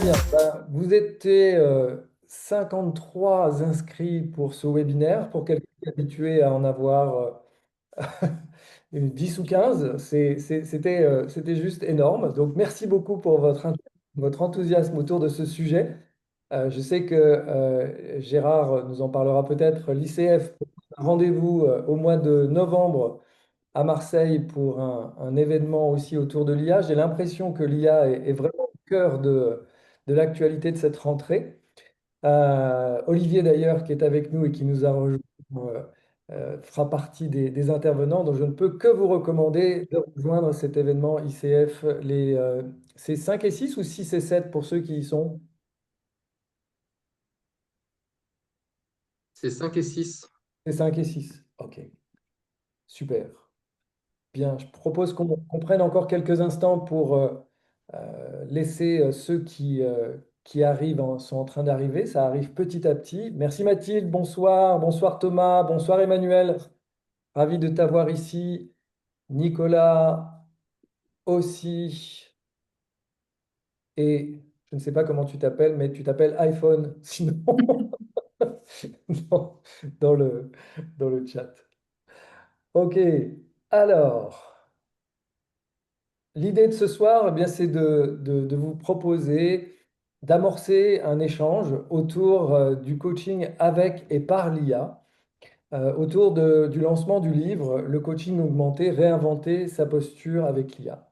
bien. Ben, vous étiez 53 inscrits pour ce webinaire. Pour quelqu'un qui est habitué à en avoir 10 ou 15, c'était juste énorme. Donc, merci beaucoup pour votre enthousiasme autour de ce sujet. Je sais que Gérard nous en parlera peut-être. L'ICF, un rendez-vous au mois de novembre à Marseille pour un événement aussi autour de l'IA. J'ai l'impression que l'IA est vraiment au cœur de l'actualité de cette rentrée. Olivier d'ailleurs, qui est avec nous et qui nous a rejoint, fera partie des intervenants. Donc je ne peux que vous recommander de rejoindre cet événement ICF. C'est 5 et 6 ou 6 et 7 pour ceux qui y sont? C'est 5 et 6. C'est 5 et 6. Ok, super. Bien, je propose qu'on prenne encore quelques instants pour laisser ceux qui arrivent, sont en train d'arriver. Ça arrive petit à petit. Merci Mathilde, bonsoir. Bonsoir Thomas, bonsoir Emmanuel. Ravi de t'avoir ici. Nicolas aussi. Et je ne sais pas comment tu t'appelles, mais tu t'appelles iPhone, sinon, dans, dans dans le chat. Ok, alors. L'idée de ce soir, eh bien, c'est de vous proposer d'amorcer un échange autour du coaching avec et par l'IA, autour du lancement du livre Le coaching augmenté, réinventer sa posture avec l'IA.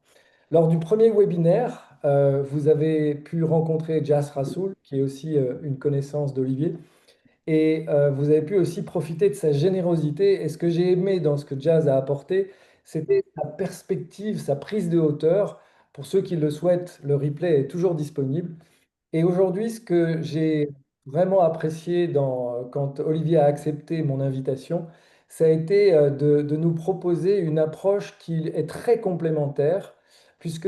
Lors du premier webinaire, vous avez pu rencontrer Jas Rassoul, qui est aussi une connaissance d'Olivier, et vous avez pu aussi profiter de sa générosité. Et ce que j'ai aimé dans ce que Jazz a apporté, c'était sa perspective, sa prise de hauteur. Pour ceux qui le souhaitent, le replay est toujours disponible. Et aujourd'hui, ce que j'ai vraiment apprécié quand Olivier a accepté mon invitation, ça a été de nous proposer une approche qui est très complémentaire, puisque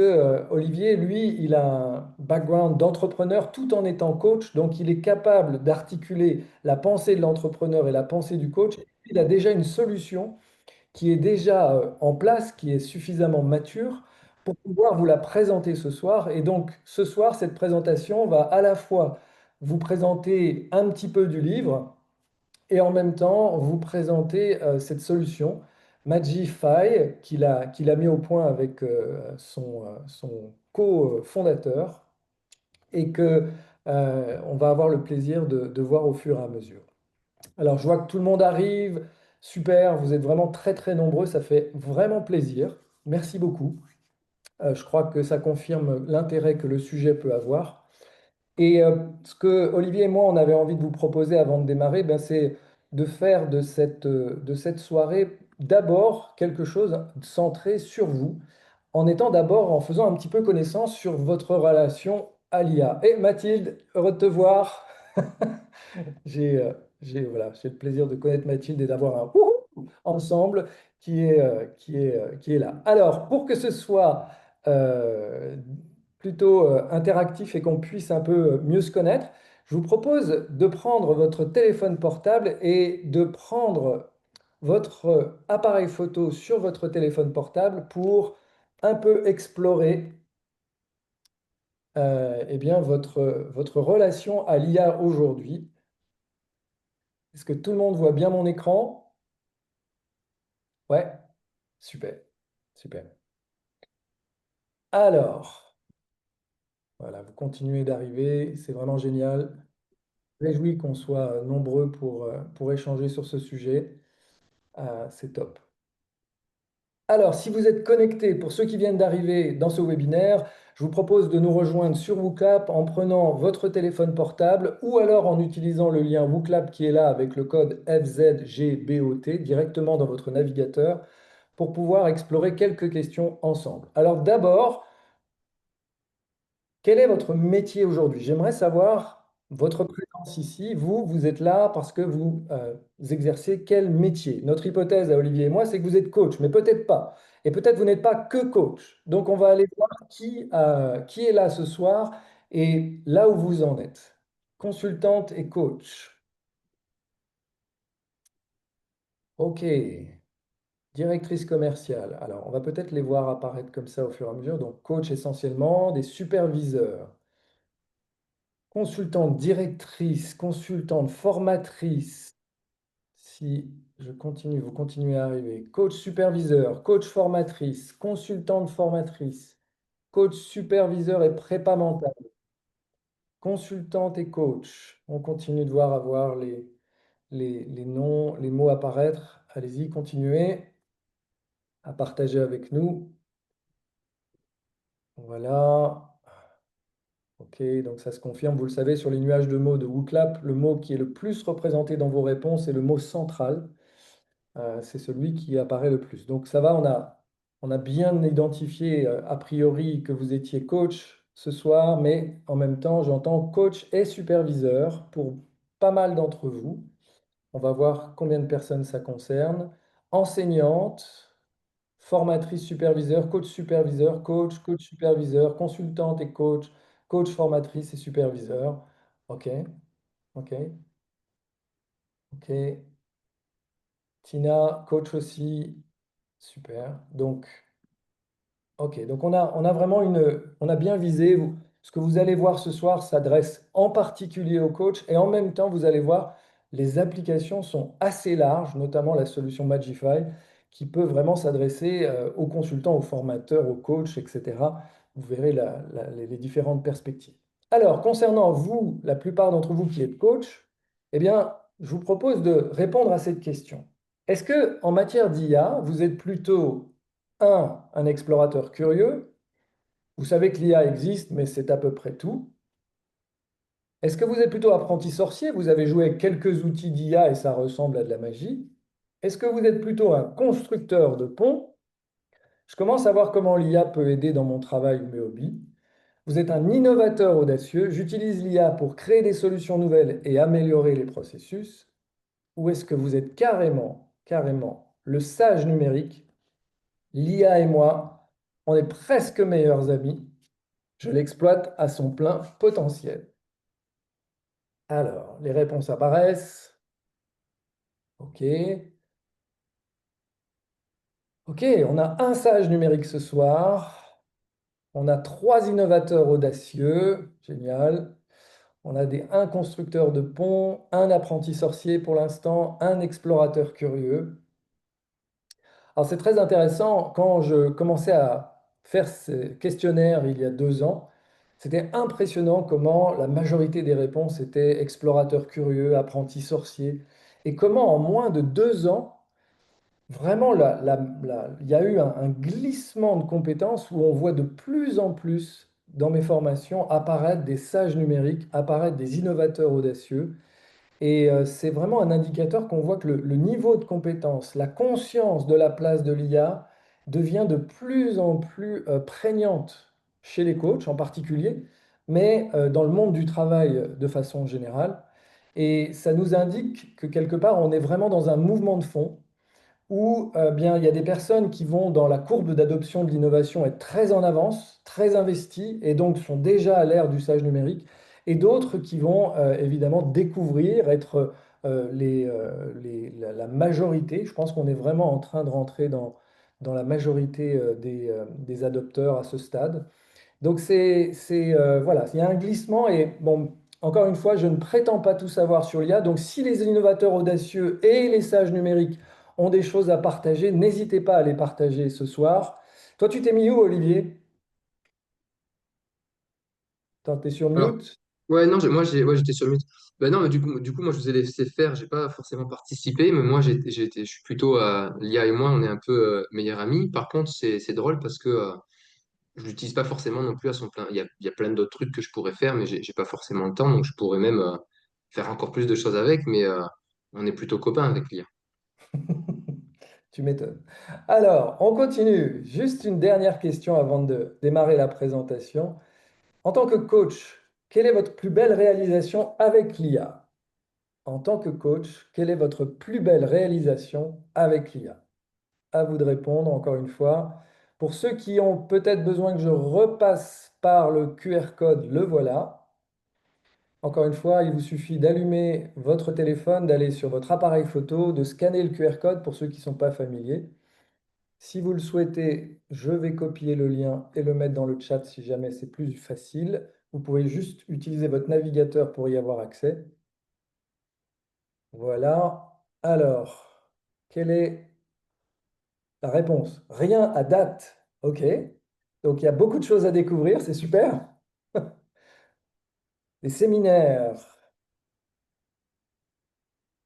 Olivier, lui, il a un background d'entrepreneur tout en étant coach, donc il est capable d'articuler la pensée de l'entrepreneur et la pensée du coach. Il a déjà une solution qui est déjà en place, qui est suffisamment mature pour pouvoir vous la présenter ce soir. Et donc, ce soir, cette présentation va à la fois vous présenter un petit peu du livre et en même temps vous présenter cette solution, Magify, qu'il a mis au point avec son co-fondateur et que on va avoir le plaisir de voir au fur et à mesure. Alors, je vois que tout le monde arrive. Super, vous êtes vraiment très très nombreux. Ça fait vraiment plaisir. Merci beaucoup. Je crois que ça confirme l'intérêt que le sujet peut avoir. Et ce que Olivier et moi, on avait envie de vous proposer avant de démarrer, ben, c'est de faire de cette soirée d'abord quelque chose centré sur vous, en faisant un petit peu connaissance sur votre relation à l'IA. Et Mathilde, heureux de te voir. J'ai voilà, j'ai le plaisir de connaître Mathilde et d'avoir un wouhou ensemble qui est là. Alors, pour que ce soit euh, plutôt interactif et qu'on puisse un peu mieux se connaître, je vous propose de prendre votre téléphone portable et de prendre votre appareil photo sur votre téléphone portable pour un peu explorer eh bien, votre relation à l'IA aujourd'hui. Est-ce que tout le monde voit bien mon écran? Ouais, super, super. Alors, voilà, vous continuez d'arriver, c'est vraiment génial. Je me réjouis qu'on soit nombreux pour échanger sur ce sujet. C'est top. Alors, si vous êtes connectés, pour ceux qui viennent d'arriver dans ce webinaire, je vous propose de nous rejoindre sur WooClap en prenant votre téléphone portable ou alors en utilisant le lien WooClap qui est là avec le code FZGBOT directement dans votre navigateur pour pouvoir explorer quelques questions ensemble. Alors d'abord, quel est votre métier aujourd'hui? J'aimerais savoir votre présence ici. Vous êtes là parce que vous exercez quel métier? Notre hypothèse à Olivier et moi, c'est que vous êtes coach, mais peut-être pas. Et peut-être vous n'êtes pas que coach. Donc on va aller voir qui est là ce soir et là où vous en êtes. Consultante et coach. OK. Directrice commerciale. Alors, on va peut-être les voir apparaître comme ça au fur et à mesure. Donc, coach essentiellement, des superviseurs. consultante directrice, consultante formatrice. Si je continue, vous continuez à arriver. Coach superviseur, coach formatrice, consultante formatrice, coach superviseur et prépa mental, consultante et coach. On continue de voir avoir les noms, les mots apparaître. Allez-y, continuez à partager avec nous. Voilà. OK, donc ça se confirme. Vous le savez, sur les nuages de mots de WooClap, le mot qui est le plus représenté dans vos réponses est le mot central. C'est celui qui apparaît le plus. Donc ça va, on a bien identifié a priori que vous étiez coach ce soir, mais en même temps, j'entends coach et superviseur pour pas mal d'entre vous. On va voir combien de personnes ça concerne. Enseignante, formatrice superviseur, coach, coach superviseur, consultante et coach, coach formatrice et superviseur. OK, OK, OK. Tina, coach aussi. Super. Donc, OK, donc on a vraiment on a bien visé. Ce que vous allez voir ce soir s'adresse en particulier aux coachs et en même temps, vous allez voir, les applications sont assez larges, notamment la solution Magify, qui peut vraiment s'adresser aux consultants, aux formateurs, aux coachs, etc. Vous verrez les différentes perspectives. Alors, concernant vous, la plupart d'entre vous qui êtes coach, eh bien, je vous propose de répondre à cette question. Est-ce que en matière d'IA, vous êtes plutôt un explorateur curieux. Vous savez que l'IA existe, mais c'est à peu près tout. Est-ce que vous êtes plutôt apprenti sorcier? Vous avez joué avec quelques outils d'IA et ça ressemble à de la magie. Est-ce que vous êtes plutôt un constructeur de ponts? Je commence à voir comment l'IA peut aider dans mon travail ou mes hobbies. Vous êtes un innovateur audacieux. J'utilise l'IA pour créer des solutions nouvelles et améliorer les processus. Ou est-ce que vous êtes carrément le sage numérique? L'IA et moi, on est presque meilleurs amis. Je l'exploite à son plein potentiel. Alors, les réponses apparaissent. OK. OK, on a un sage numérique ce soir. On a trois innovateurs audacieux. Génial. On a un constructeur de pont, un apprenti sorcier pour l'instant, un explorateur curieux. Alors, c'est très intéressant. Quand je commençais à faire ce questionnaire il y a 2 ans, c'était impressionnant comment la majorité des réponses étaient explorateur curieux, apprenti sorcier, et comment en moins de 2 ans, vraiment, il y a eu un glissement de compétences où on voit de plus en plus dans mes formations apparaître des sages numériques, apparaître des innovateurs audacieux. Et c'est vraiment un indicateur qu'on voit que le niveau de compétence, la conscience de la place de l'IA devient de plus en plus prégnante chez les coachs en particulier, mais dans le monde du travail de façon générale. Et ça nous indique que quelque part, on est vraiment dans un mouvement de fond où bien, il y a des personnes qui vont dans la courbe d'adoption de l'innovation être très en avance, très investies, et donc sont déjà à l'ère du sage numérique, et d'autres qui vont évidemment découvrir, être la majorité. Je pense qu'on est vraiment en train de rentrer dans la majorité des adopteurs à ce stade. Donc voilà, il y a un glissement et bon, encore une fois, je ne prétends pas tout savoir sur l'IA. Donc si les innovateurs audacieux et les sages numériques ont des choses à partager, n'hésitez pas à les partager ce soir. Toi, tu t'es mis où, Olivier? Attends, t'es sur Alors, mute? ouais, non, ouais, j'étais sur Mute. Ben non, mais du coup, moi, je vous ai laissé faire, j'ai pas forcément participé, mais moi, je suis plutôt, Lia et moi, on est un peu meilleurs amis. Par contre, c'est drôle parce que je l'utilise pas forcément non plus à son plein. Il y a plein d'autres trucs que je pourrais faire, mais j'ai pas forcément le temps, donc je pourrais même faire encore plus de choses avec, mais on est plutôt copains avec Lia. Tu m'étonnes. Alors, on continue. Juste une dernière question avant de démarrer la présentation. En tant que coach, quelle est votre plus belle réalisation avec l'IA? En tant que coach, quelle est votre plus belle réalisation avec l'IA? À vous de répondre encore une fois. Pour ceux qui ont peut-être besoin que je repasse par le QR code, le voilà. Encore une fois, il vous suffit d'allumer votre téléphone, d'aller sur votre appareil photo, de scanner le QR code pour ceux qui ne sont pas familiers. Si vous le souhaitez, je vais copier le lien et le mettre dans le chat si jamais c'est plus facile. Vous pouvez juste utiliser votre navigateur pour y avoir accès. Voilà. Alors, quelle est la réponse? Rien à date. OK. Donc, il y a beaucoup de choses à découvrir. C'est super. Les séminaires,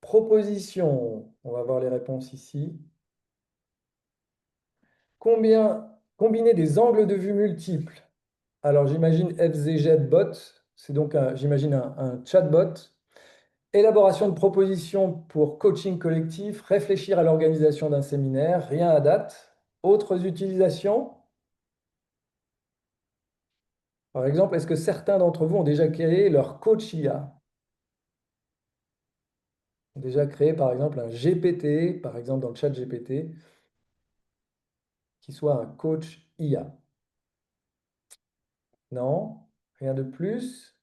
propositions. On va voir les réponses ici. Combiner des angles de vue multiples? Alors, j'imagine FZJ-bot. C'est donc, j'imagine, un chatbot. Élaboration de propositions pour coaching collectif, réfléchir à l'organisation d'un séminaire, rien à date. Autres utilisations? Par exemple, est-ce que certains d'entre vous ont déjà créé leur coach IA? Ont déjà créé, par exemple, un GPT, par exemple dans le chat GPT, qui soit un coach IA? Non? Rien de plus?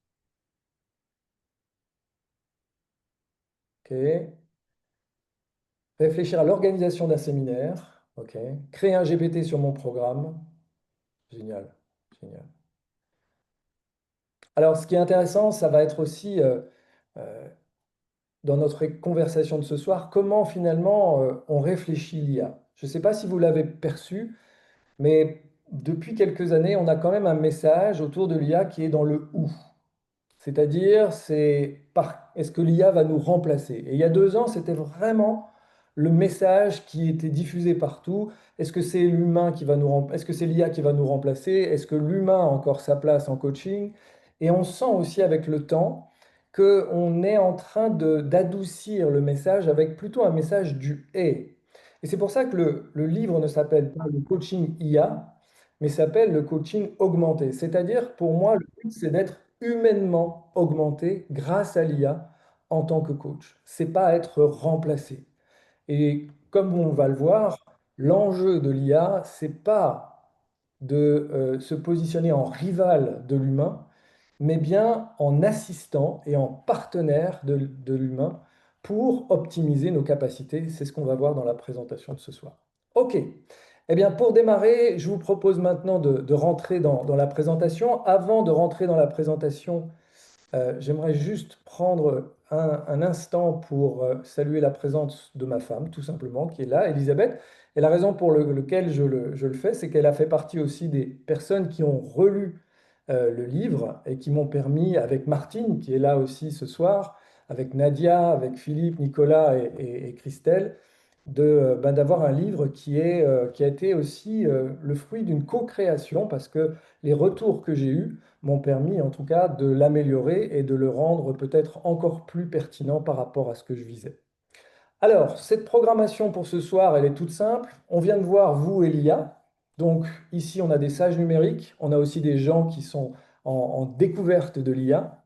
OK. Réfléchir à l'organisation d'un séminaire. OK. Créer un GPT sur mon programme. Génial. Génial. Alors, ce qui est intéressant, ça va être aussi euh, dans notre conversation de ce soir, comment finalement on réfléchit l'IA. Je ne sais pas si vous l'avez perçu, mais depuis quelques années, on a quand même un message autour de l'IA qui est dans le ou. C'est-à-dire, est-ce que l'IA va nous remplacer? Et il y a 2 ans, c'était vraiment le message qui était diffusé partout. Est-ce que c'est Est-ce que c'est l'IA qui va nous remplacer? Est-ce que l'humain a encore sa place en coaching? Et on sent aussi avec le temps qu'on est en train d'adoucir le message avec plutôt un message du et. Et c'est pour ça que le livre ne s'appelle pas le coaching IA, mais s'appelle le coaching augmenté. C'est-à-dire, pour moi, le but, c'est d'être humainement augmenté grâce à l'IA en tant que coach. C'est pas être remplacé. Et comme on va le voir, l'enjeu de l'IA, c'est pas de se positionner en rival de l'humain, mais bien en assistant et en partenaire de l'humain pour optimiser nos capacités. C'est ce qu'on va voir dans la présentation de ce soir. OK. Eh bien, pour démarrer, je vous propose maintenant de rentrer dans la présentation. Avant de rentrer dans la présentation, j'aimerais juste prendre un instant pour saluer la présence de ma femme, tout simplement, qui est là, Elisabeth. Et la raison pour laquelle je le fais, c'est qu'elle a fait partie aussi des personnes qui ont relu le livre et qui m'ont permis, avec Martine, qui est là aussi ce soir, avec Nadia, avec Philippe, Nicolas et Christelle, d'avoir un livre qui a été aussi le fruit d'une co-création, parce que les retours que j'ai eus m'ont permis en tout cas de l'améliorer et de le rendre peut-être encore plus pertinent par rapport à ce que je visais. Alors, cette programmation pour ce soir, elle est toute simple. On vient de voir vous et l'IA. Donc ici, on a des sages numériques, on a aussi des gens qui sont en découverte de l'IA.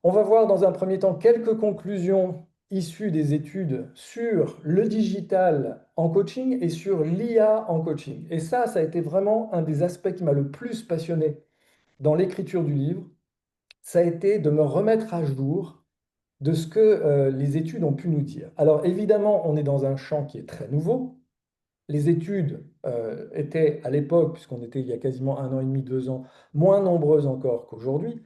On va voir dans un premier temps quelques conclusions issues des études sur le digital en coaching et sur l'IA en coaching. Et ça a été vraiment un des aspects qui m'a le plus passionné dans l'écriture du livre. Ça a été de me remettre à jour de ce que les études ont pu nous dire. Alors évidemment, on est dans un champ qui est très nouveau. Les études étaient à l'époque, puisqu'on était il y a quasiment 1 an et demi, 2 ans, moins nombreuses encore qu'aujourd'hui.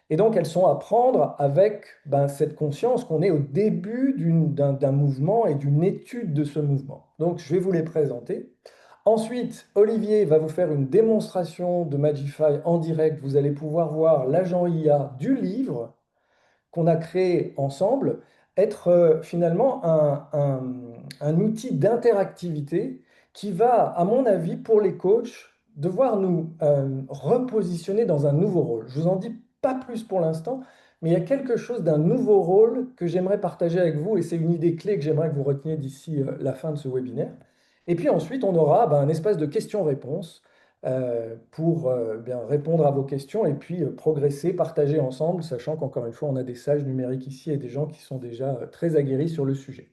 Et donc elles sont à prendre avec cette conscience qu'on est au début d'un mouvement et d'une étude de ce mouvement. Donc je vais vous les présenter. Ensuite, Olivier va vous faire une démonstration de Magify en direct. Vous allez pouvoir voir l'agent IA du livre qu'on a créé ensemble être finalement un outil d'interactivité qui va, à mon avis, pour les coachs, devoir nous repositionner dans un nouveau rôle. Je vous en dis pas plus pour l'instant, mais il y a quelque chose d'un nouveau rôle que j'aimerais partager avec vous et c'est une idée clé que j'aimerais que vous reteniez d'ici la fin de ce webinaire. Et puis ensuite, on aura un espace de questions-réponses pour bien répondre à vos questions et puis progresser, partager ensemble, sachant qu'encore une fois, on a des sages numériques ici et des gens qui sont déjà très aguerris sur le sujet.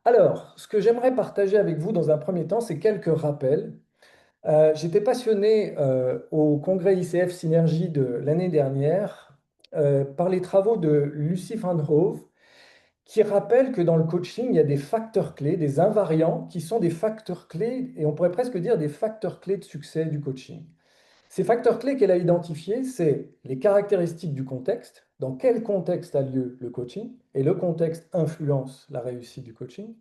Alors, ce que j'aimerais partager avec vous dans un premier temps, c'est quelques rappels. J'étais passionné au congrès ICF Synergie de l'année dernière par les travaux de Lucy Van Hove, qui rappelle que dans le coaching, il y a des facteurs clés, des invariants qui sont des facteurs clés, et on pourrait presque dire des facteurs clés de succès du coaching. Ces facteurs clés qu'elle a identifiés, c'est les caractéristiques du contexte, dans quel contexte a lieu le coaching, et le contexte influence la réussite du coaching.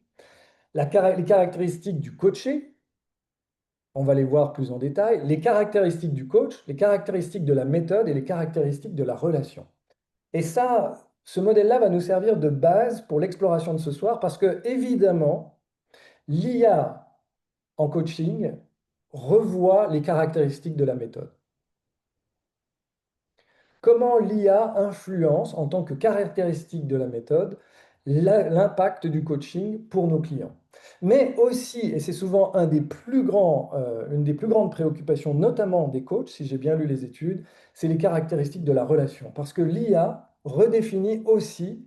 Les caractéristiques du coaché, on va les voir plus en détail, les caractéristiques du coach, les caractéristiques de la méthode et les caractéristiques de la relation. Et ça, ce modèle-là va nous servir de base pour l'exploration de ce soir parce que, évidemment, l'IA en coaching revoit les caractéristiques de la méthode. Comment l'IA influence en tant que caractéristique de la méthode l'impact du coaching pour nos clients. Mais aussi, et c'est souvent une des plus grandes préoccupations, notamment des coachs, si j'ai bien lu les études, c'est les caractéristiques de la relation. Parce que l'IA redéfinit aussi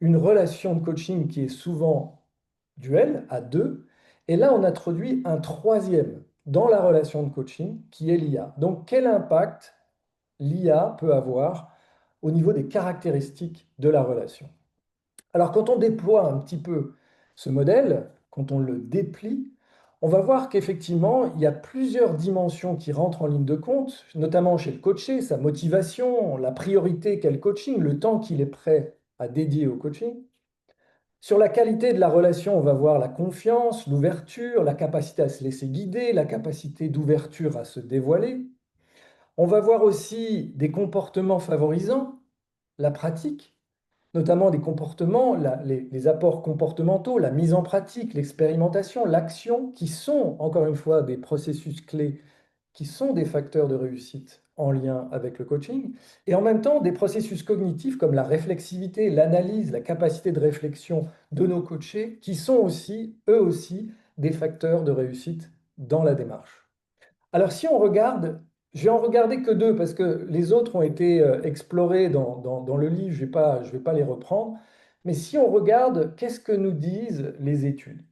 une relation de coaching qui est souvent duel à deux. Et là, on introduit un troisième dans la relation de coaching qui est l'IA. Donc, quel impact l'IA peut avoir au niveau des caractéristiques de la relation? Alors, quand on déploie un petit peu ce modèle, quand on le déplie, on va voir qu'effectivement, il y a plusieurs dimensions qui rentrent en ligne de compte, notamment chez le coaché, sa motivation, la priorité qu'est le coaching, le temps qu'il est prêt à dédier au coaching. Sur la qualité de la relation, on va voir la confiance, l'ouverture, la capacité à se laisser guider, la capacité d'ouverture à se dévoiler. On va voir aussi des comportements favorisants, la pratique, notamment des comportements, les apports comportementaux, la mise en pratique, l'expérimentation, l'action, qui sont, encore une fois, des processus clés qui sont des facteurs de réussite en lien avec le coaching, et en même temps des processus cognitifs comme la réflexivité, l'analyse, la capacité de réflexion de nos coachés, qui sont aussi, eux aussi, des facteurs de réussite dans la démarche. Alors si on regarde, je vais en regarder que deux parce que les autres ont été explorés dans le livre, je vais pas les reprendre, mais si on regarde, qu'est-ce que nous disent les études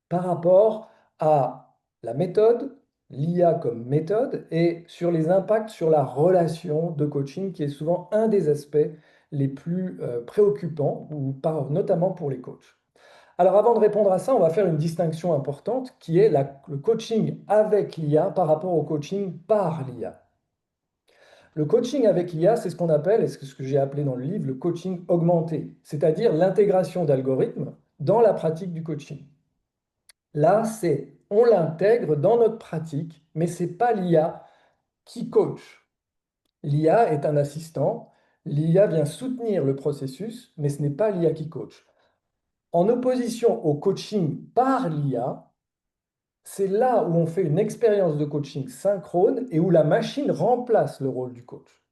par rapport à la méthode, l'IA comme méthode, et sur les impacts sur la relation de coaching, qui est souvent un des aspects les plus préoccupants, notamment pour les coachs. Alors avant de répondre à ça, on va faire une distinction importante qui est le coaching avec l'IA par rapport au coaching par l'IA. Le coaching avec l'IA, c'est ce qu'on appelle, et c'est ce que j'ai appelé dans le livre, le coaching augmenté, c'est-à-dire l'intégration d'algorithmes dans la pratique du coaching. Là, on l'intègre dans notre pratique, mais ce n'est pas l'IA qui coach. L'IA est un assistant, l'IA vient soutenir le processus, mais ce n'est pas l'IA qui coach. En opposition au coaching par l'IA, c'est là où on fait une expérience de coaching synchrone et où la machine remplace le rôle du coach.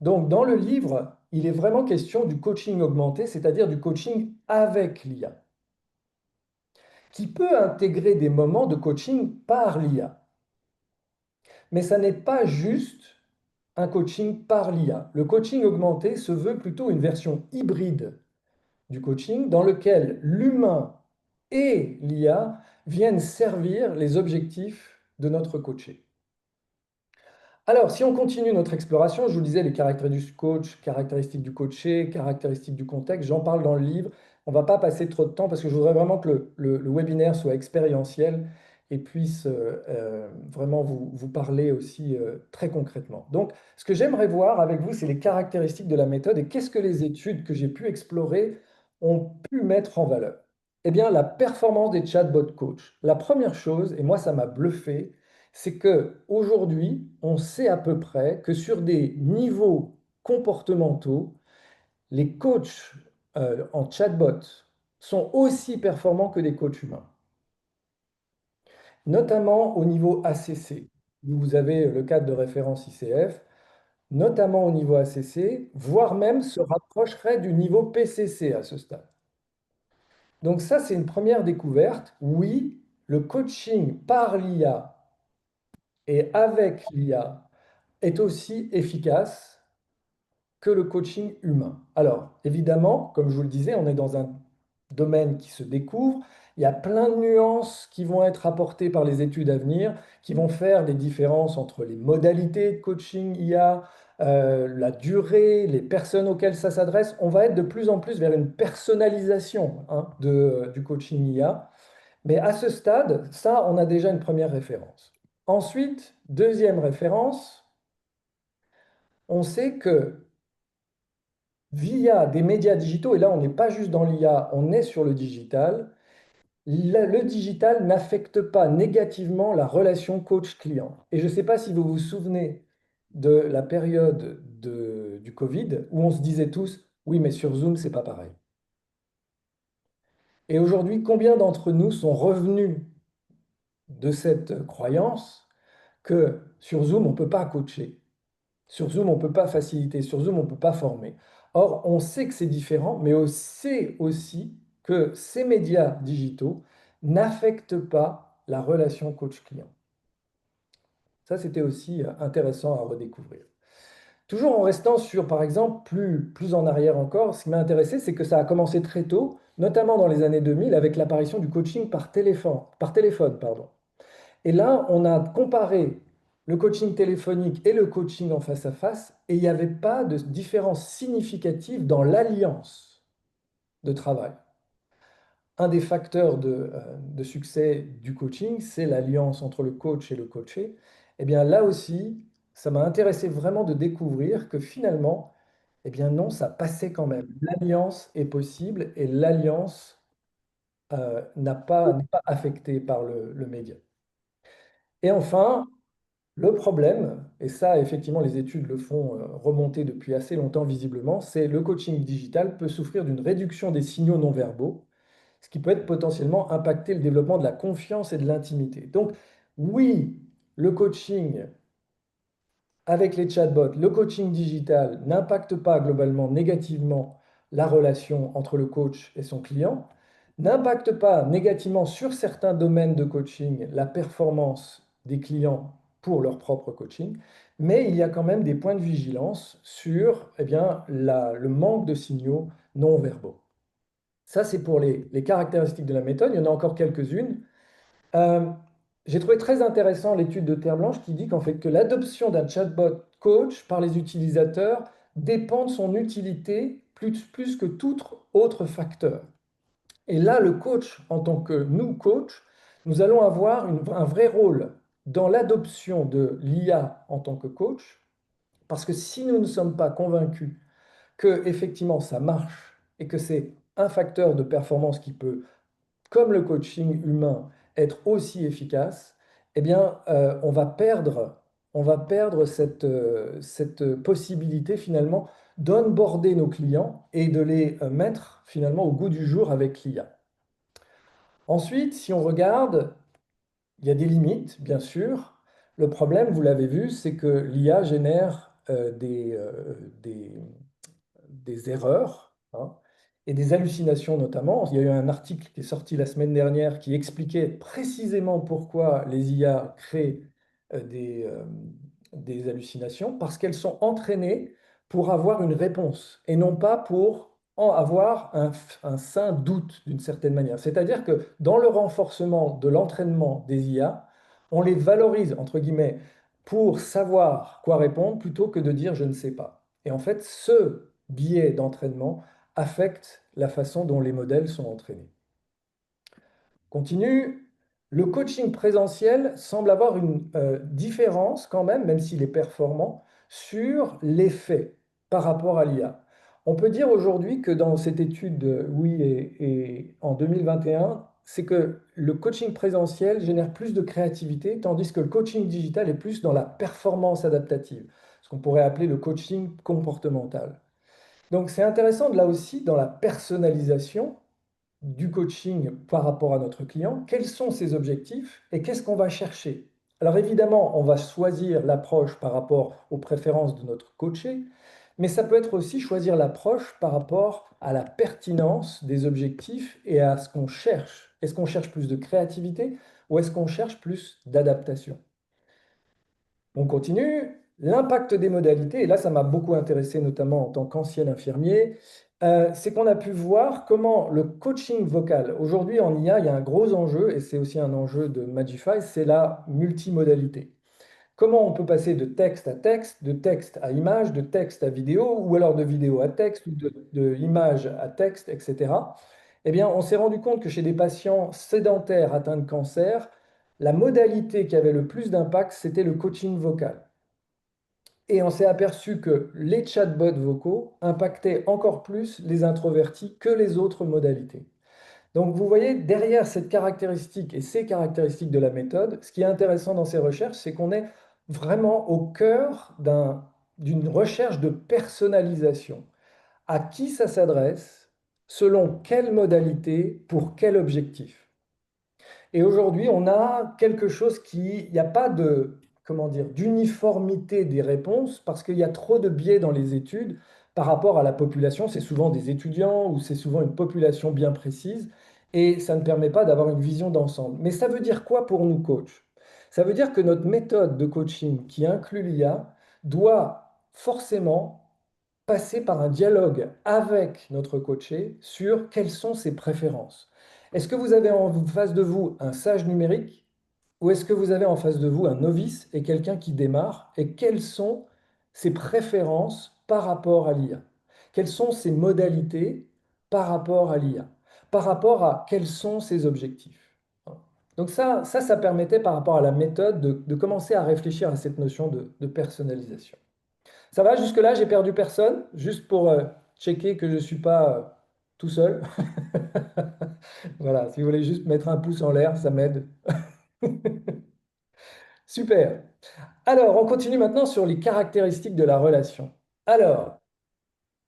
Donc, dans le livre, il est vraiment question du coaching augmenté, c'est-à-dire du coaching avec l'IA, qui peut intégrer des moments de coaching par l'IA. Mais ça n'est pas juste un coaching par l'IA. Le coaching augmenté se veut plutôt une version hybride du coaching dans lequel l'humain et l'IA viennent servir les objectifs de notre coaché. Alors, si on continue notre exploration, je vous disais les caractéristiques du coach, caractéristiques du coaché, caractéristiques du contexte, j'en parle dans le livre. On ne va pas passer trop de temps parce que je voudrais vraiment que le webinaire soit expérientiel et puisse vraiment vous parler aussi très concrètement. Donc, ce que j'aimerais voir avec vous, c'est les caractéristiques de la méthode et qu'est-ce que les études que j'ai pu explorer ont pu mettre en valeur. Eh bien, la performance des chatbot coach. La première chose, et moi ça m'a bluffé, c'est qu'aujourd'hui, on sait à peu près que sur des niveaux comportementaux, les coachs en chatbot sont aussi performants que des coachs humains, notamment au niveau ACC. Vous avez le cadre de référence ICF, notamment au niveau ACC, voire même se rapprocherait du niveau PCC à ce stade. Donc ça, c'est une première découverte. Oui, le coaching par l'IA et avec l'IA est aussi efficace que le coaching humain. Alors, évidemment, comme je vous le disais, on est dans un domaine qui se découvre. Il y a plein de nuances qui vont être apportées par les études à venir, qui vont faire des différences entre les modalités de coaching IA, la durée, les personnes auxquelles ça s'adresse. On va être de plus en plus vers une personnalisation du coaching IA. Mais à ce stade, ça, on a déjà une première référence. Ensuite, deuxième référence, on sait que via des médias digitaux, et là on n'est pas juste dans l'IA, on est sur le digital, le digital n'affecte pas négativement la relation coach-client. Et je ne sais pas si vous vous souvenez de la période du Covid où on se disait tous, oui, mais sur Zoom, c'est pas pareil. Et aujourd'hui, combien d'entre nous sont revenus de cette croyance que sur Zoom, on ne peut pas coacher, sur Zoom, on ne peut pas faciliter, sur Zoom, on ne peut pas former. Or, on sait que c'est différent, mais on sait aussi que ces médias digitaux n'affectent pas la relation coach-client. Ça, c'était aussi intéressant à redécouvrir. Toujours en restant sur, par exemple, plus en arrière encore, ce qui m'a intéressé, c'est que ça a commencé très tôt, notamment dans les années 2000, avec l'apparition du coaching par téléphone, pardon. Et là, on a comparé le coaching téléphonique et le coaching en face à face, et il n'y avait pas de différence significative dans l'alliance de travail. Un des facteurs de succès du coaching, c'est l'alliance entre le coach et le coaché. Eh bien, là aussi, ça m'a intéressé vraiment de découvrir que finalement, eh bien non, ça passait quand même. L'alliance est possible et l'alliance n'est pas affectée par le média. Et enfin, le problème, et ça, effectivement, les études le font remonter depuis assez longtemps visiblement, c'est le coaching digital peut souffrir d'une réduction des signaux non verbaux, ce qui peut être potentiellement impacter le développement de la confiance et de l'intimité. Donc, oui, le coaching avec les chatbots, le coaching digital n'impacte pas globalement négativement la relation entre le coach et son client, n'impacte pas négativement sur certains domaines de coaching la performance des clients pour leur propre coaching, mais il y a quand même des points de vigilance sur eh bien, le manque de signaux non verbaux. Ça, c'est pour les caractéristiques de la méthode. Il y en a encore quelques-unes. Euh, j'ai trouvé très intéressant l'étude de Terre Blanche qui dit qu'en fait que l'adoption d'un chatbot coach par les utilisateurs dépend de son utilité plus que tout autre facteur. Et là, le coach, en tant que nous, coach, nous allons avoir un vrai rôle dans l'adoption de l'IA en tant que coach, parce que si nous ne sommes pas convaincus que effectivement ça marche et que c'est un facteur de performance qui peut, comme le coaching humain, être aussi efficace, eh bien, on va perdre cette possibilité finalement d'onboarder nos clients et de les mettre finalement au goût du jour avec l'IA. Ensuite, si on regarde, il y a des limites, bien sûr. Le problème, vous l'avez vu, c'est que l'IA génère des erreurs, hein, et des hallucinations notamment. Il y a eu un article qui est sorti la semaine dernière qui expliquait précisément pourquoi les IA créent des hallucinations, parce qu'elles sont entraînées pour avoir une réponse et non pas pour avoir un sain doute d'une certaine manière. C'est-à-dire que dans le renforcement de l'entraînement des IA, on les valorise, entre guillemets, pour savoir quoi répondre plutôt que de dire je ne sais pas. Et en fait, ce biais d'entraînement affecte la façon dont les modèles sont entraînés. Continue. Le coaching présentiel semble avoir une différence quand même s'il est performant, sur l'effet par rapport à l'IA. On peut dire aujourd'hui que dans cette étude oui et en 2021, c'est que le coaching présentiel génère plus de créativité, tandis que le coaching digital est plus dans la performance adaptative, ce qu'on pourrait appeler le coaching comportemental. Donc c'est intéressant là aussi dans la personnalisation du coaching par rapport à notre client, quels sont ses objectifs et qu'est-ce qu'on va chercher. Alors évidemment, on va choisir l'approche par rapport aux préférences de notre coaché, mais ça peut être aussi choisir l'approche par rapport à la pertinence des objectifs et à ce qu'on cherche. Est-ce qu'on cherche plus de créativité ou est-ce qu'on cherche plus d'adaptation? On continue. L'impact des modalités, et là ça m'a beaucoup intéressé notamment en tant qu'ancien infirmier, c'est qu'on a pu voir comment le coaching vocal, aujourd'hui en IA, il y a un gros enjeu, et c'est aussi un enjeu de Magify, c'est la multimodalité. Comment on peut passer de texte à texte, de texte à image, de texte à vidéo, ou alors de vidéo à texte, ou de image à texte, etc. Eh bien, on s'est rendu compte que chez des patients sédentaires atteints de cancer, la modalité qui avait le plus d'impact, c'était le coaching vocal. Et on s'est aperçu que les chatbots vocaux impactaient encore plus les introvertis que les autres modalités. Donc vous voyez, derrière cette caractéristique et ces caractéristiques de la méthode, ce qui est intéressant dans ces recherches, c'est qu'on est vraiment au cœur d'une recherche de personnalisation. À qui ça s'adresse, selon quelle modalité, pour quel objectif. Et aujourd'hui, on a quelque chose qui, il n'y a pas de, comment dire, d'uniformité des réponses parce qu'il y a trop de biais dans les études par rapport à la population. C'est souvent des étudiants ou c'est souvent une population bien précise et ça ne permet pas d'avoir une vision d'ensemble. Mais ça veut dire quoi pour nous coachs? Ça veut dire que notre méthode de coaching qui inclut l'IA doit forcément passer par un dialogue avec notre coaché sur quelles sont ses préférences. Est-ce que vous avez en face de vous un sage numérique ou est-ce que vous avez en face de vous un novice et quelqu'un qui démarre et quelles sont ses préférences par rapport à l'IA? Quelles sont ses modalités par rapport à l'IA? Par rapport à quels sont ses objectifs? Donc ça permettait par rapport à la méthode de commencer à réfléchir à cette notion de personnalisation. Ça va, jusque-là, j'ai perdu personne, juste pour checker que je ne suis pas tout seul. Voilà, si vous voulez juste mettre un pouce en l'air, ça m'aide. Super. Alors, on continue maintenant sur les caractéristiques de la relation. Alors,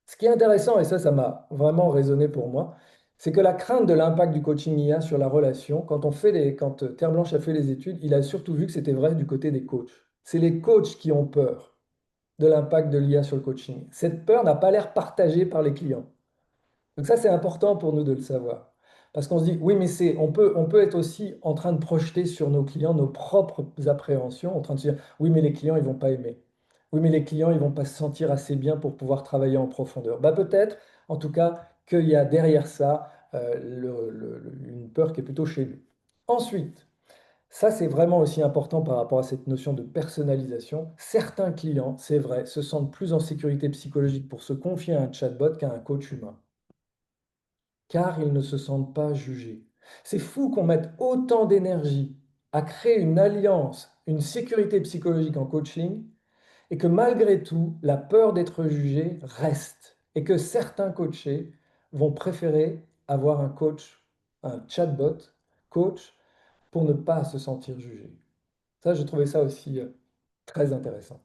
ce qui est intéressant, et ça m'a vraiment résonné pour moi, c'est que la crainte de l'impact du coaching IA sur la relation, quand Terre Blanche a fait les études, il a surtout vu que c'était vrai du côté des coachs. C'est les coachs qui ont peur de l'impact de l'IA sur le coaching. Cette peur n'a pas l'air partagée par les clients. Donc ça, c'est important pour nous de le savoir. Parce qu'on se dit, oui, mais on peut être aussi en train de projeter sur nos clients nos propres appréhensions, en train de se dire, oui, mais les clients, ils vont pas aimer. Oui, mais les clients, ils vont pas se sentir assez bien pour pouvoir travailler en profondeur. Bah, peut-être, en tout cas, qu'il y a derrière ça une peur qui est plutôt chez lui. Ensuite, ça, c'est vraiment aussi important par rapport à cette notion de personnalisation. Certains clients, c'est vrai, se sentent plus en sécurité psychologique pour se confier à un chatbot qu'à un coach humain, car ils ne se sentent pas jugés. C'est fou qu'on mette autant d'énergie à créer une alliance, une sécurité psychologique en coaching, et que malgré tout, la peur d'être jugé reste, et que certains coachés vont préférer avoir un coach, un chatbot coach, pour ne pas se sentir jugé. Ça, j'ai trouvé ça aussi très intéressant.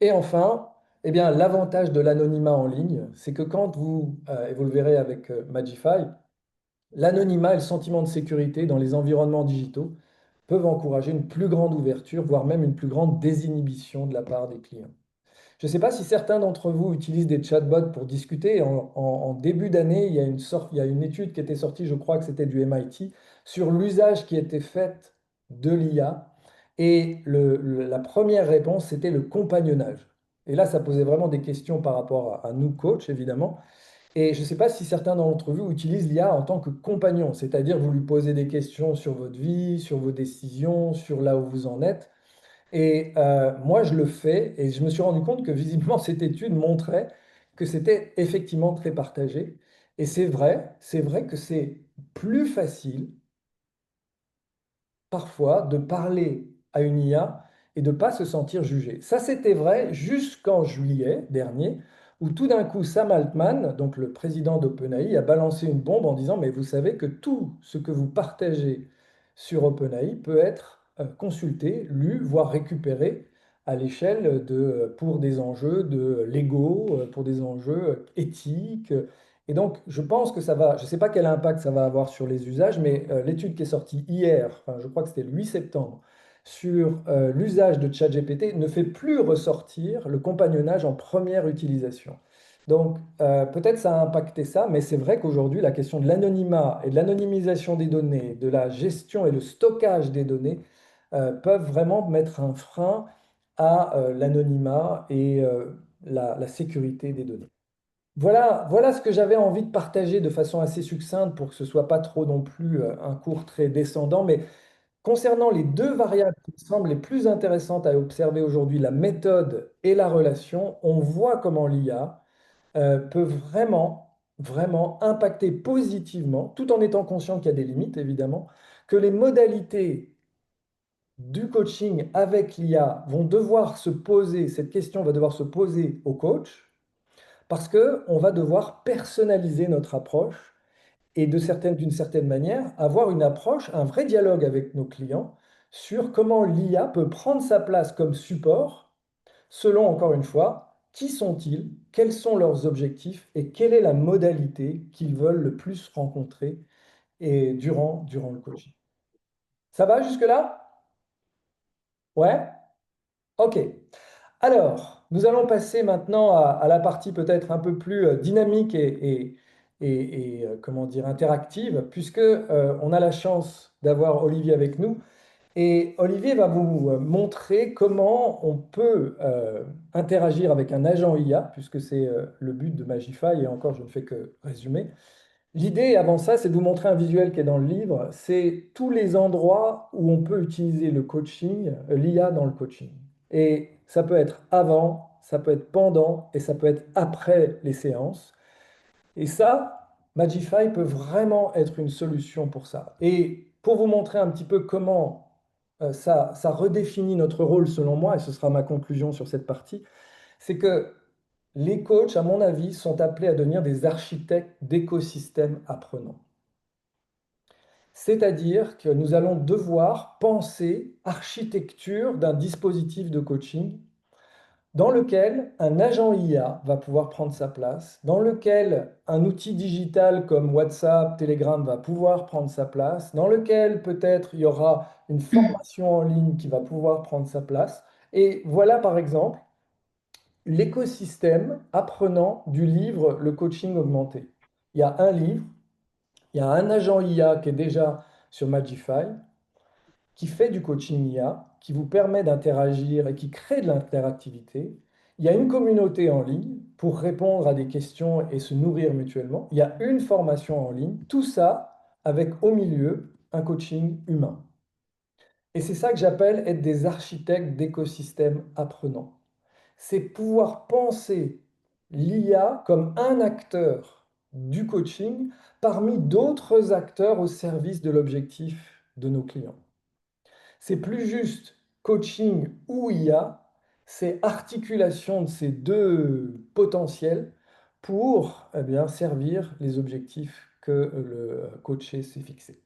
Et enfin, eh bien, l'avantage de l'anonymat en ligne, c'est que quand et vous le verrez avec Magify, l'anonymat et le sentiment de sécurité dans les environnements digitaux peuvent encourager une plus grande ouverture, voire même une plus grande désinhibition de la part des clients. Je ne sais pas si certains d'entre vous utilisent des chatbots pour discuter. En début d'année, il y a une étude qui était sortie, je crois que c'était du MIT, sur l'usage qui était fait de l'IA. Et la première réponse, c'était le compagnonnage. Et là, ça posait vraiment des questions par rapport à nous, coachs, évidemment. Et je ne sais pas si certains d'entre vous utilisent l'IA en tant que compagnon, c'est-à-dire vous lui posez des questions sur votre vie, sur vos décisions, sur là où vous en êtes. Et moi, je le fais et je me suis rendu compte que visiblement, cette étude montrait que c'était effectivement très partagé. Et c'est vrai que c'est plus facile parfois de parler à une IA et de ne pas se sentir jugé. Ça, c'était vrai jusqu'en juillet dernier, où tout d'un coup, Sam Altman, donc le président d'OpenAI, a balancé une bombe en disant, mais vous savez que tout ce que vous partagez sur OpenAI peut être consulté, lu, voire récupéré à l'échelle pour des enjeux de légaux, pour des enjeux éthiques. Et donc, je pense que ça va, je ne sais pas quel impact ça va avoir sur les usages, mais l'étude qui est sortie hier, enfin, je crois que c'était le 8 septembre, sur l'usage de ChatGPT ne fait plus ressortir le compagnonnage en première utilisation. Donc, peut-être ça a impacté ça, mais c'est vrai qu'aujourd'hui, la question de l'anonymat et de l'anonymisation des données, de la gestion et le stockage des données, peuvent vraiment mettre un frein à l'anonymat et la sécurité des données. Voilà ce que j'avais envie de partager de façon assez succincte pour que ce soit pas trop non plus un cours très descendant. Mais concernant les deux variables qui me semblent les plus intéressantes à observer aujourd'hui, la méthode et la relation, on voit comment l'IA peut vraiment impacter positivement, tout en étant conscient qu'il y a des limites, évidemment, que les modalités du coaching avec l'IA vont devoir se poser, cette question va devoir se poser au coach, parce qu'on va devoir personnaliser notre approche et d'une certaine manière, avoir une approche, un vrai dialogue avec nos clients sur comment l'IA peut prendre sa place comme support, selon, encore une fois, qui sont-ils, quels sont leurs objectifs et quelle est la modalité qu'ils veulent le plus rencontrer et durant le coaching. Ça va jusque-là? Ouais? Ok. Alors, nous allons passer maintenant à la partie peut-être un peu plus dynamique comment dire, interactive, puisque on a la chance d'avoir Olivier avec nous. Et Olivier va vous montrer comment on peut interagir avec un agent IA, puisque c'est le but de Magify, et encore, je ne fais que résumer. L'idée avant ça, c'est de vous montrer un visuel qui est dans le livre. C'est tous les endroits où on peut utiliser le coaching, l'IA dans le coaching. Et ça peut être avant, ça peut être pendant et ça peut être après les séances. Et ça, Magify peut vraiment être une solution pour ça. Et pour vous montrer un petit peu comment ça redéfinit notre rôle selon moi, et ce sera ma conclusion sur cette partie, c'est que les coachs, à mon avis, sont appelés à devenir des architectes d'écosystèmes apprenants. C'est-à-dire que nous allons devoir penser architecture d'un dispositif de coaching dans lequel un agent IA va pouvoir prendre sa place, dans lequel un outil digital comme WhatsApp, Telegram va pouvoir prendre sa place, dans lequel peut-être il y aura une formation en ligne qui va pouvoir prendre sa place. Et voilà par exemple l'écosystème apprenant du livre Le coaching augmenté. Il y a un livre, il y a un agent IA qui est déjà sur Magify, qui fait du coaching IA, qui vous permet d'interagir et qui crée de l'interactivité. Il y a une communauté en ligne pour répondre à des questions et se nourrir mutuellement. Il y a une formation en ligne, tout ça avec au milieu un coaching humain. Et c'est ça que j'appelle être des architectes d'écosystèmes apprenants. C'est pouvoir penser l'IA comme un acteur du coaching parmi d'autres acteurs au service de l'objectif de nos clients. C'est plus juste coaching ou IA, c'est articulation de ces deux potentiels pour servir les objectifs que le coaché s'est fixé.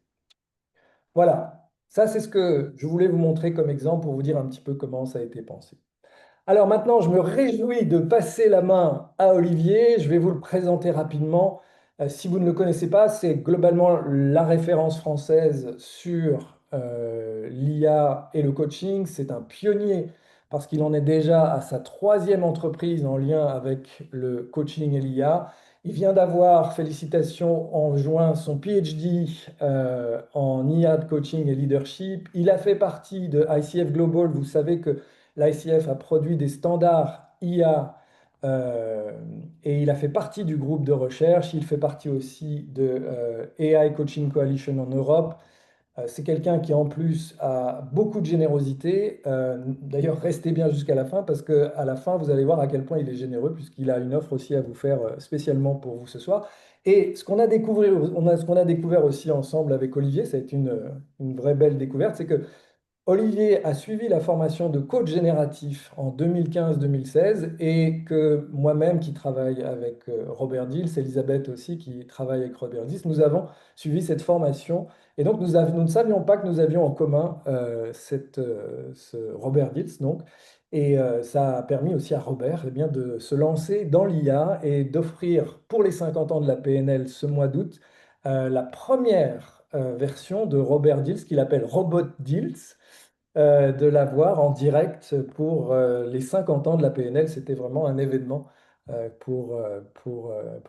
Voilà, ça c'est ce que je voulais vous montrer comme exemple pour vous dire un petit peu comment ça a été pensé. Alors maintenant, je me réjouis de passer la main à Olivier. Je vais vous le présenter rapidement. Si vous ne le connaissez pas, c'est globalement la référence française sur l'IA et le coaching. C'est un pionnier parce qu'il en est déjà à sa troisième entreprise en lien avec le coaching et l'IA. Il vient d'avoir, félicitations, en juin son PhD en IA de coaching et leadership. Il a fait partie de ICF Global. Vous savez que l'ICF a produit des standards IA et il a fait partie du groupe de recherche. Il fait partie aussi de AI Coaching Coalition en Europe. C'est quelqu'un qui en plus a beaucoup de générosité. D'ailleurs, restez bien jusqu'à la fin parce qu'à la fin, vous allez voir à quel point il est généreux puisqu'il a une offre aussi à vous faire spécialement pour vous ce soir. Et ce qu'on a découvert aussi ensemble avec Olivier, ça a été une vraie belle découverte, c'est que Olivier a suivi la formation de coach génératif en 2015-2016 et que moi-même qui travaille avec Robert Dills, Elisabeth aussi qui travaille avec Robert Dills, nous avons suivi cette formation et donc nous ne savions pas que nous avions en commun ce Robert Dills donc. Et ça a permis aussi à Robert eh bien, de se lancer dans l'IA et d'offrir pour les 50 ans de la PNL ce mois d'août la première version de Robert Dills qu'il appelle Robot Dills de la voir en direct pour les 50 ans de la PNL. C'était vraiment un événement pour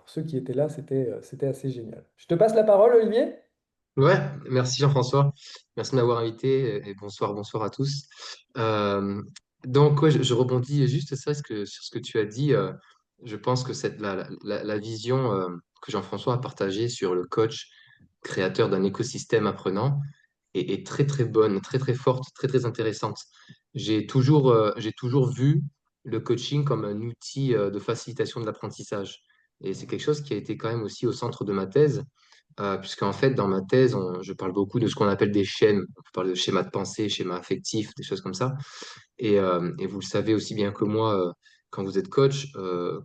ceux qui étaient là. C'était assez génial. Je te passe la parole, Olivier. Ouais, merci Jean-François. Merci de m'avoir invité et bonsoir, bonsoir à tous. Euh, donc, ouais, je rebondis juste ça, sur ce que tu as dit. Je pense que la vision que Jean-François a partagée sur le coach créateur d'un écosystème apprenant est très, très bonne, très, très forte, très, très intéressante. J'ai toujours vu le coaching comme un outil de facilitation de l'apprentissage. Et c'est quelque chose qui a été quand même aussi au centre de ma thèse puisqu'en fait, dans ma thèse, je parle beaucoup de ce qu'on appelle des schèmes. On peut parler de schéma de pensée, schéma affectif, des choses comme ça. Et vous le savez aussi bien que moi, quand vous êtes coach,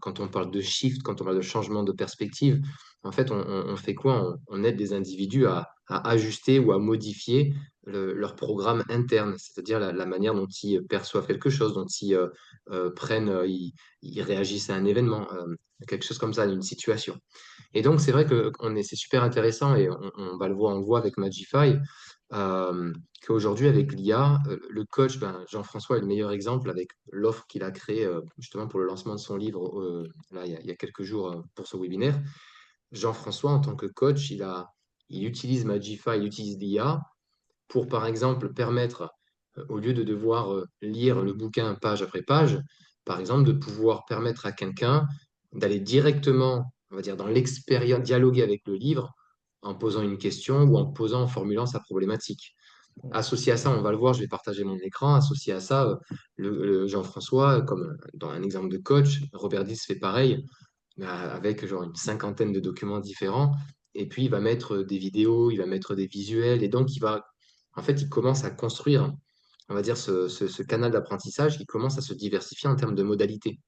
quand on parle de shift, quand on parle de changement de perspective, en fait, on fait quoi? On aide les individus à ajuster ou à modifier leur programme interne, c'est-à-dire la manière dont ils perçoivent quelque chose, dont ils ils réagissent à un événement, quelque chose comme ça, une situation. Et donc, c'est vrai que c'est super intéressant et on le voit avec Magify, euh, qu'aujourd'hui, avec l'IA, le coach, ben, Jean-François est le meilleur exemple avec l'offre qu'il a créée justement pour le lancement de son livre là, il y a quelques jours pour ce webinaire. Jean-François, en tant que coach, il utilise Magify, il utilise l'IA pour, par exemple, permettre, au lieu de devoir lire le bouquin page après page, par exemple, de pouvoir permettre à quelqu'un d'aller directement, on va dire, dans l'expérience, dialoguer avec le livre en posant une question ou en formulant sa problématique. Associé à ça, on va le voir, je vais partager mon écran. Associé à ça, le Jean-François, comme dans un exemple de coach, Robert Diz fait pareil avec genre une cinquantaine de documents différents. Et puis, il va mettre des vidéos, il va mettre des visuels. Et donc, en fait, il commence à construire, on va dire, ce canal d'apprentissage qui commence à se diversifier en termes de modalités.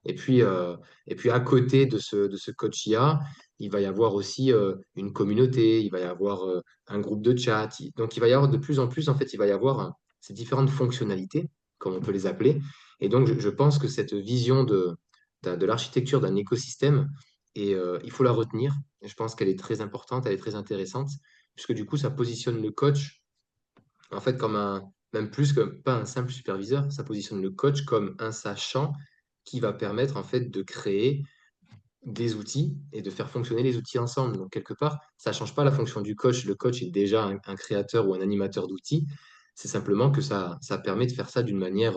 Et puis, euh, et puis à côté de ce coach IA, il va y avoir aussi une communauté, il va y avoir un groupe de chat. Donc, il va y avoir de plus en plus, en fait, il va y avoir ces différentes fonctionnalités, comme on peut les appeler. Et donc, je pense que cette vision de l'architecture d'un écosystème, il faut la retenir. Et je pense qu'elle est très importante, elle est très intéressante, puisque du coup, ça positionne le coach, en fait, comme même plus que pas un simple superviseur, ça positionne le coach comme un sachant qui va permettre, en fait, de créer des outils et de faire fonctionner les outils ensemble. Donc, quelque part, ça ne change pas la fonction du coach. Le coach est déjà un créateur ou un animateur d'outils. C'est simplement que ça permet de faire ça d'une manière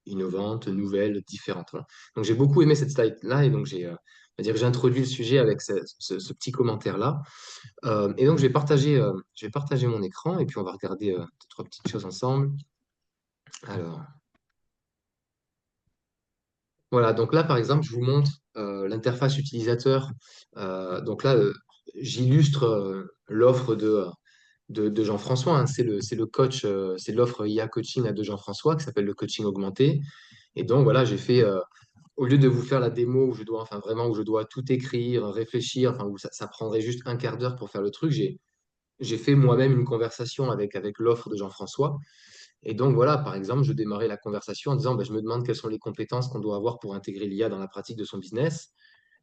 innovante, nouvelle, différente. Voilà. Donc, j'ai beaucoup aimé cette slide-là et donc on va dire que j'ai introduit le sujet avec ce petit commentaire-là. Et donc, je vais partager mon écran et puis on va regarder deux, trois petites choses ensemble. Alors, voilà, donc là, par exemple, je vous montre l'interface utilisateur. Donc là, j'illustre l'offre de Jean-François, hein. C'est le coach, c'est l'offre IA coaching là, de Jean-François qui s'appelle le coaching augmenté. Et donc voilà, j'ai fait, au lieu de vous faire la démo où je dois, enfin vraiment, où je dois tout écrire, réfléchir, enfin où ça prendrait juste un quart d'heure pour faire le truc, j'ai fait moi-même une conversation avec l'offre de Jean-François. Et donc voilà, par exemple, je démarrais la conversation en disant, ben, je me demande quelles sont les compétences qu'on doit avoir pour intégrer l'IA dans la pratique de son business.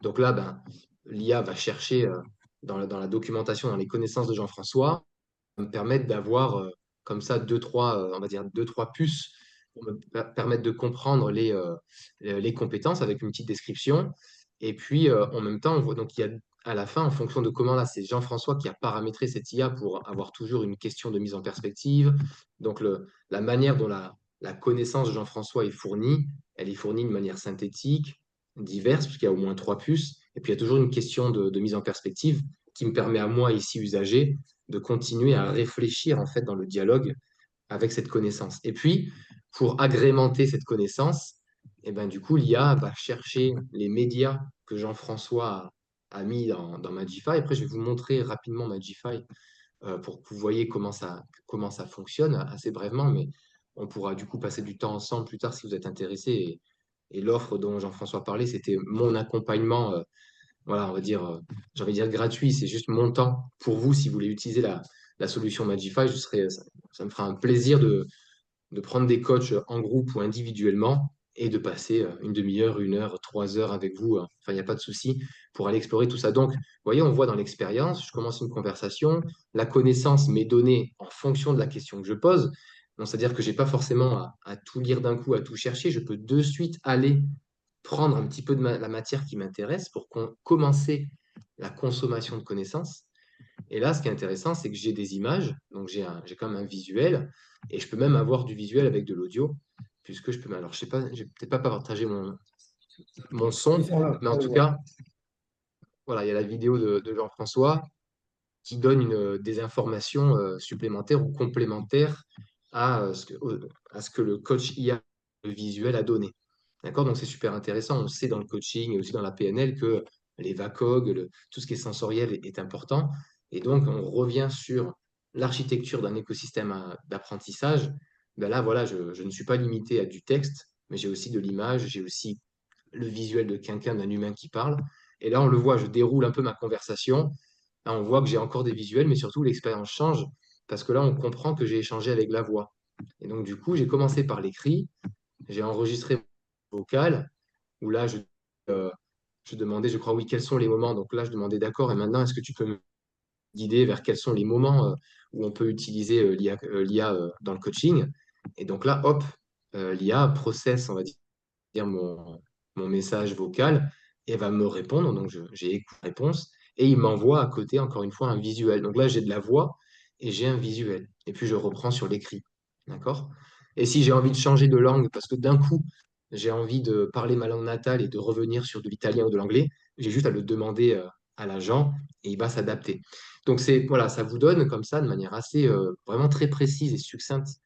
Donc là, ben, l'IA va chercher dans la documentation, dans les connaissances de Jean-François, me permettre d'avoir comme ça deux, trois, on va dire deux, trois puces pour me permettre de comprendre les compétences avec une petite description. Et puis en même temps, on voit donc il y a à la fin, en fonction de comment là, c'est Jean-François qui a paramétré cette IA pour avoir toujours une question de mise en perspective. Donc la manière dont la connaissance de Jean-François est fournie, elle est fournie de manière synthétique, diverse, puisqu'il y a au moins trois puces. Et puis il y a toujours une question de mise en perspective qui me permet à moi, ici, usager, de continuer à réfléchir en fait dans le dialogue avec cette connaissance. Et puis, pour agrémenter cette connaissance, et ben, du coup, l'IA va chercher les médias que Jean-François a mis dans Magify. Après, je vais vous montrer rapidement Magify pour que vous voyez comment ça fonctionne assez brièvement, mais on pourra du coup passer du temps ensemble plus tard si vous êtes intéressé. Et l'offre dont Jean-François parlait, c'était mon accompagnement voilà, on va dire, j'ai envie de dire gratuit, c'est juste mon temps pour vous si vous voulez utiliser la solution Magify. Ça me fera un plaisir de prendre des coachs en groupe ou individuellement et de passer une demi-heure, une heure, 3 heures avec vous. Enfin, il n'y a pas de souci pour aller explorer tout ça. Donc, vous voyez, on voit dans l'expérience, je commence une conversation, la connaissance m'est donnée en fonction de la question que je pose. Donc, c'est-à-dire que je n'ai pas forcément à tout lire d'un coup, à tout chercher. Je peux de suite aller prendre un petit peu de la matière qui m'intéresse pour commencer la consommation de connaissances. Et là, ce qui est intéressant, c'est que j'ai des images, donc j'ai quand même un visuel, et je peux même avoir du visuel avec de l'audio, puisque je peux. Alors, je sais pas, je vais peut-être pas partager mon Ils son, sont là, mais en on les tout voit. cas, voilà, il y a la vidéo de Jean-François qui donne des informations supplémentaires ou complémentaires à ce que le coach IA le visuel a donné. D'accord? Donc c'est super intéressant. On sait dans le coaching et aussi dans la PNL que les VACOG, tout ce qui est sensoriel est important. Et donc, on revient sur l'architecture d'un écosystème d'apprentissage. Ben là, voilà, je ne suis pas limité à du texte, mais j'ai aussi de l'image, j'ai aussi le visuel de quelqu'un, d'un humain qui parle. Et là, on le voit, je déroule un peu ma conversation. Là, on voit que j'ai encore des visuels, mais surtout, l'expérience change parce que là, on comprend que j'ai échangé avec la voix. Et donc, du coup, j'ai commencé par l'écrit, j'ai enregistré mon vocal, où là, euh, je demandais, je crois, oui, quels sont les moments. Donc là, je demandais, d'accord, et maintenant, est-ce que tu peux me guider vers quels sont les moments où on peut utiliser l'IA dans le coaching? Et donc là, hop, l'IA processe, on va dire, mon message vocal et va me répondre. Donc, j'ai écouté la réponse et il m'envoie à côté, encore une fois, un visuel. Donc là, j'ai de la voix et j'ai un visuel. Et puis, je reprends sur l'écrit. D'accord? Et si j'ai envie de changer de langue, parce que d'un coup, j'ai envie de parler ma langue natale et de revenir sur de l'italien ou de l'anglais, j'ai juste à le demander à l'agent et il va s'adapter. Donc, voilà, ça vous donne comme ça, de manière assez, vraiment très précise et succincte,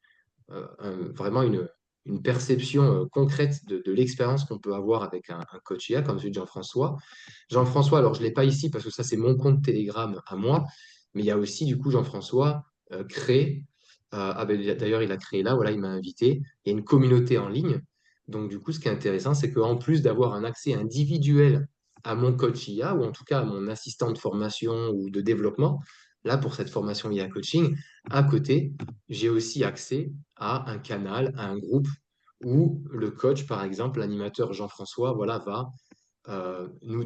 vraiment une perception concrète de l'expérience qu'on peut avoir avec un coach IA comme celui de Jean-François. Jean-François, alors je ne l'ai pas ici parce que ça, c'est mon compte Telegram à moi, mais il y a aussi, du coup, Jean-François crée, d'ailleurs, il a créé là, voilà, il m'a invité, il y a une communauté en ligne. Donc, du coup, ce qui est intéressant, c'est qu'en plus d'avoir un accès individuel à mon coach IA, ou en tout cas à mon assistant de formation ou de développement, là, pour cette formation IA coaching, à côté, j'ai aussi accès à un canal, à un groupe où le coach, par exemple, l'animateur Jean-François, voilà, va me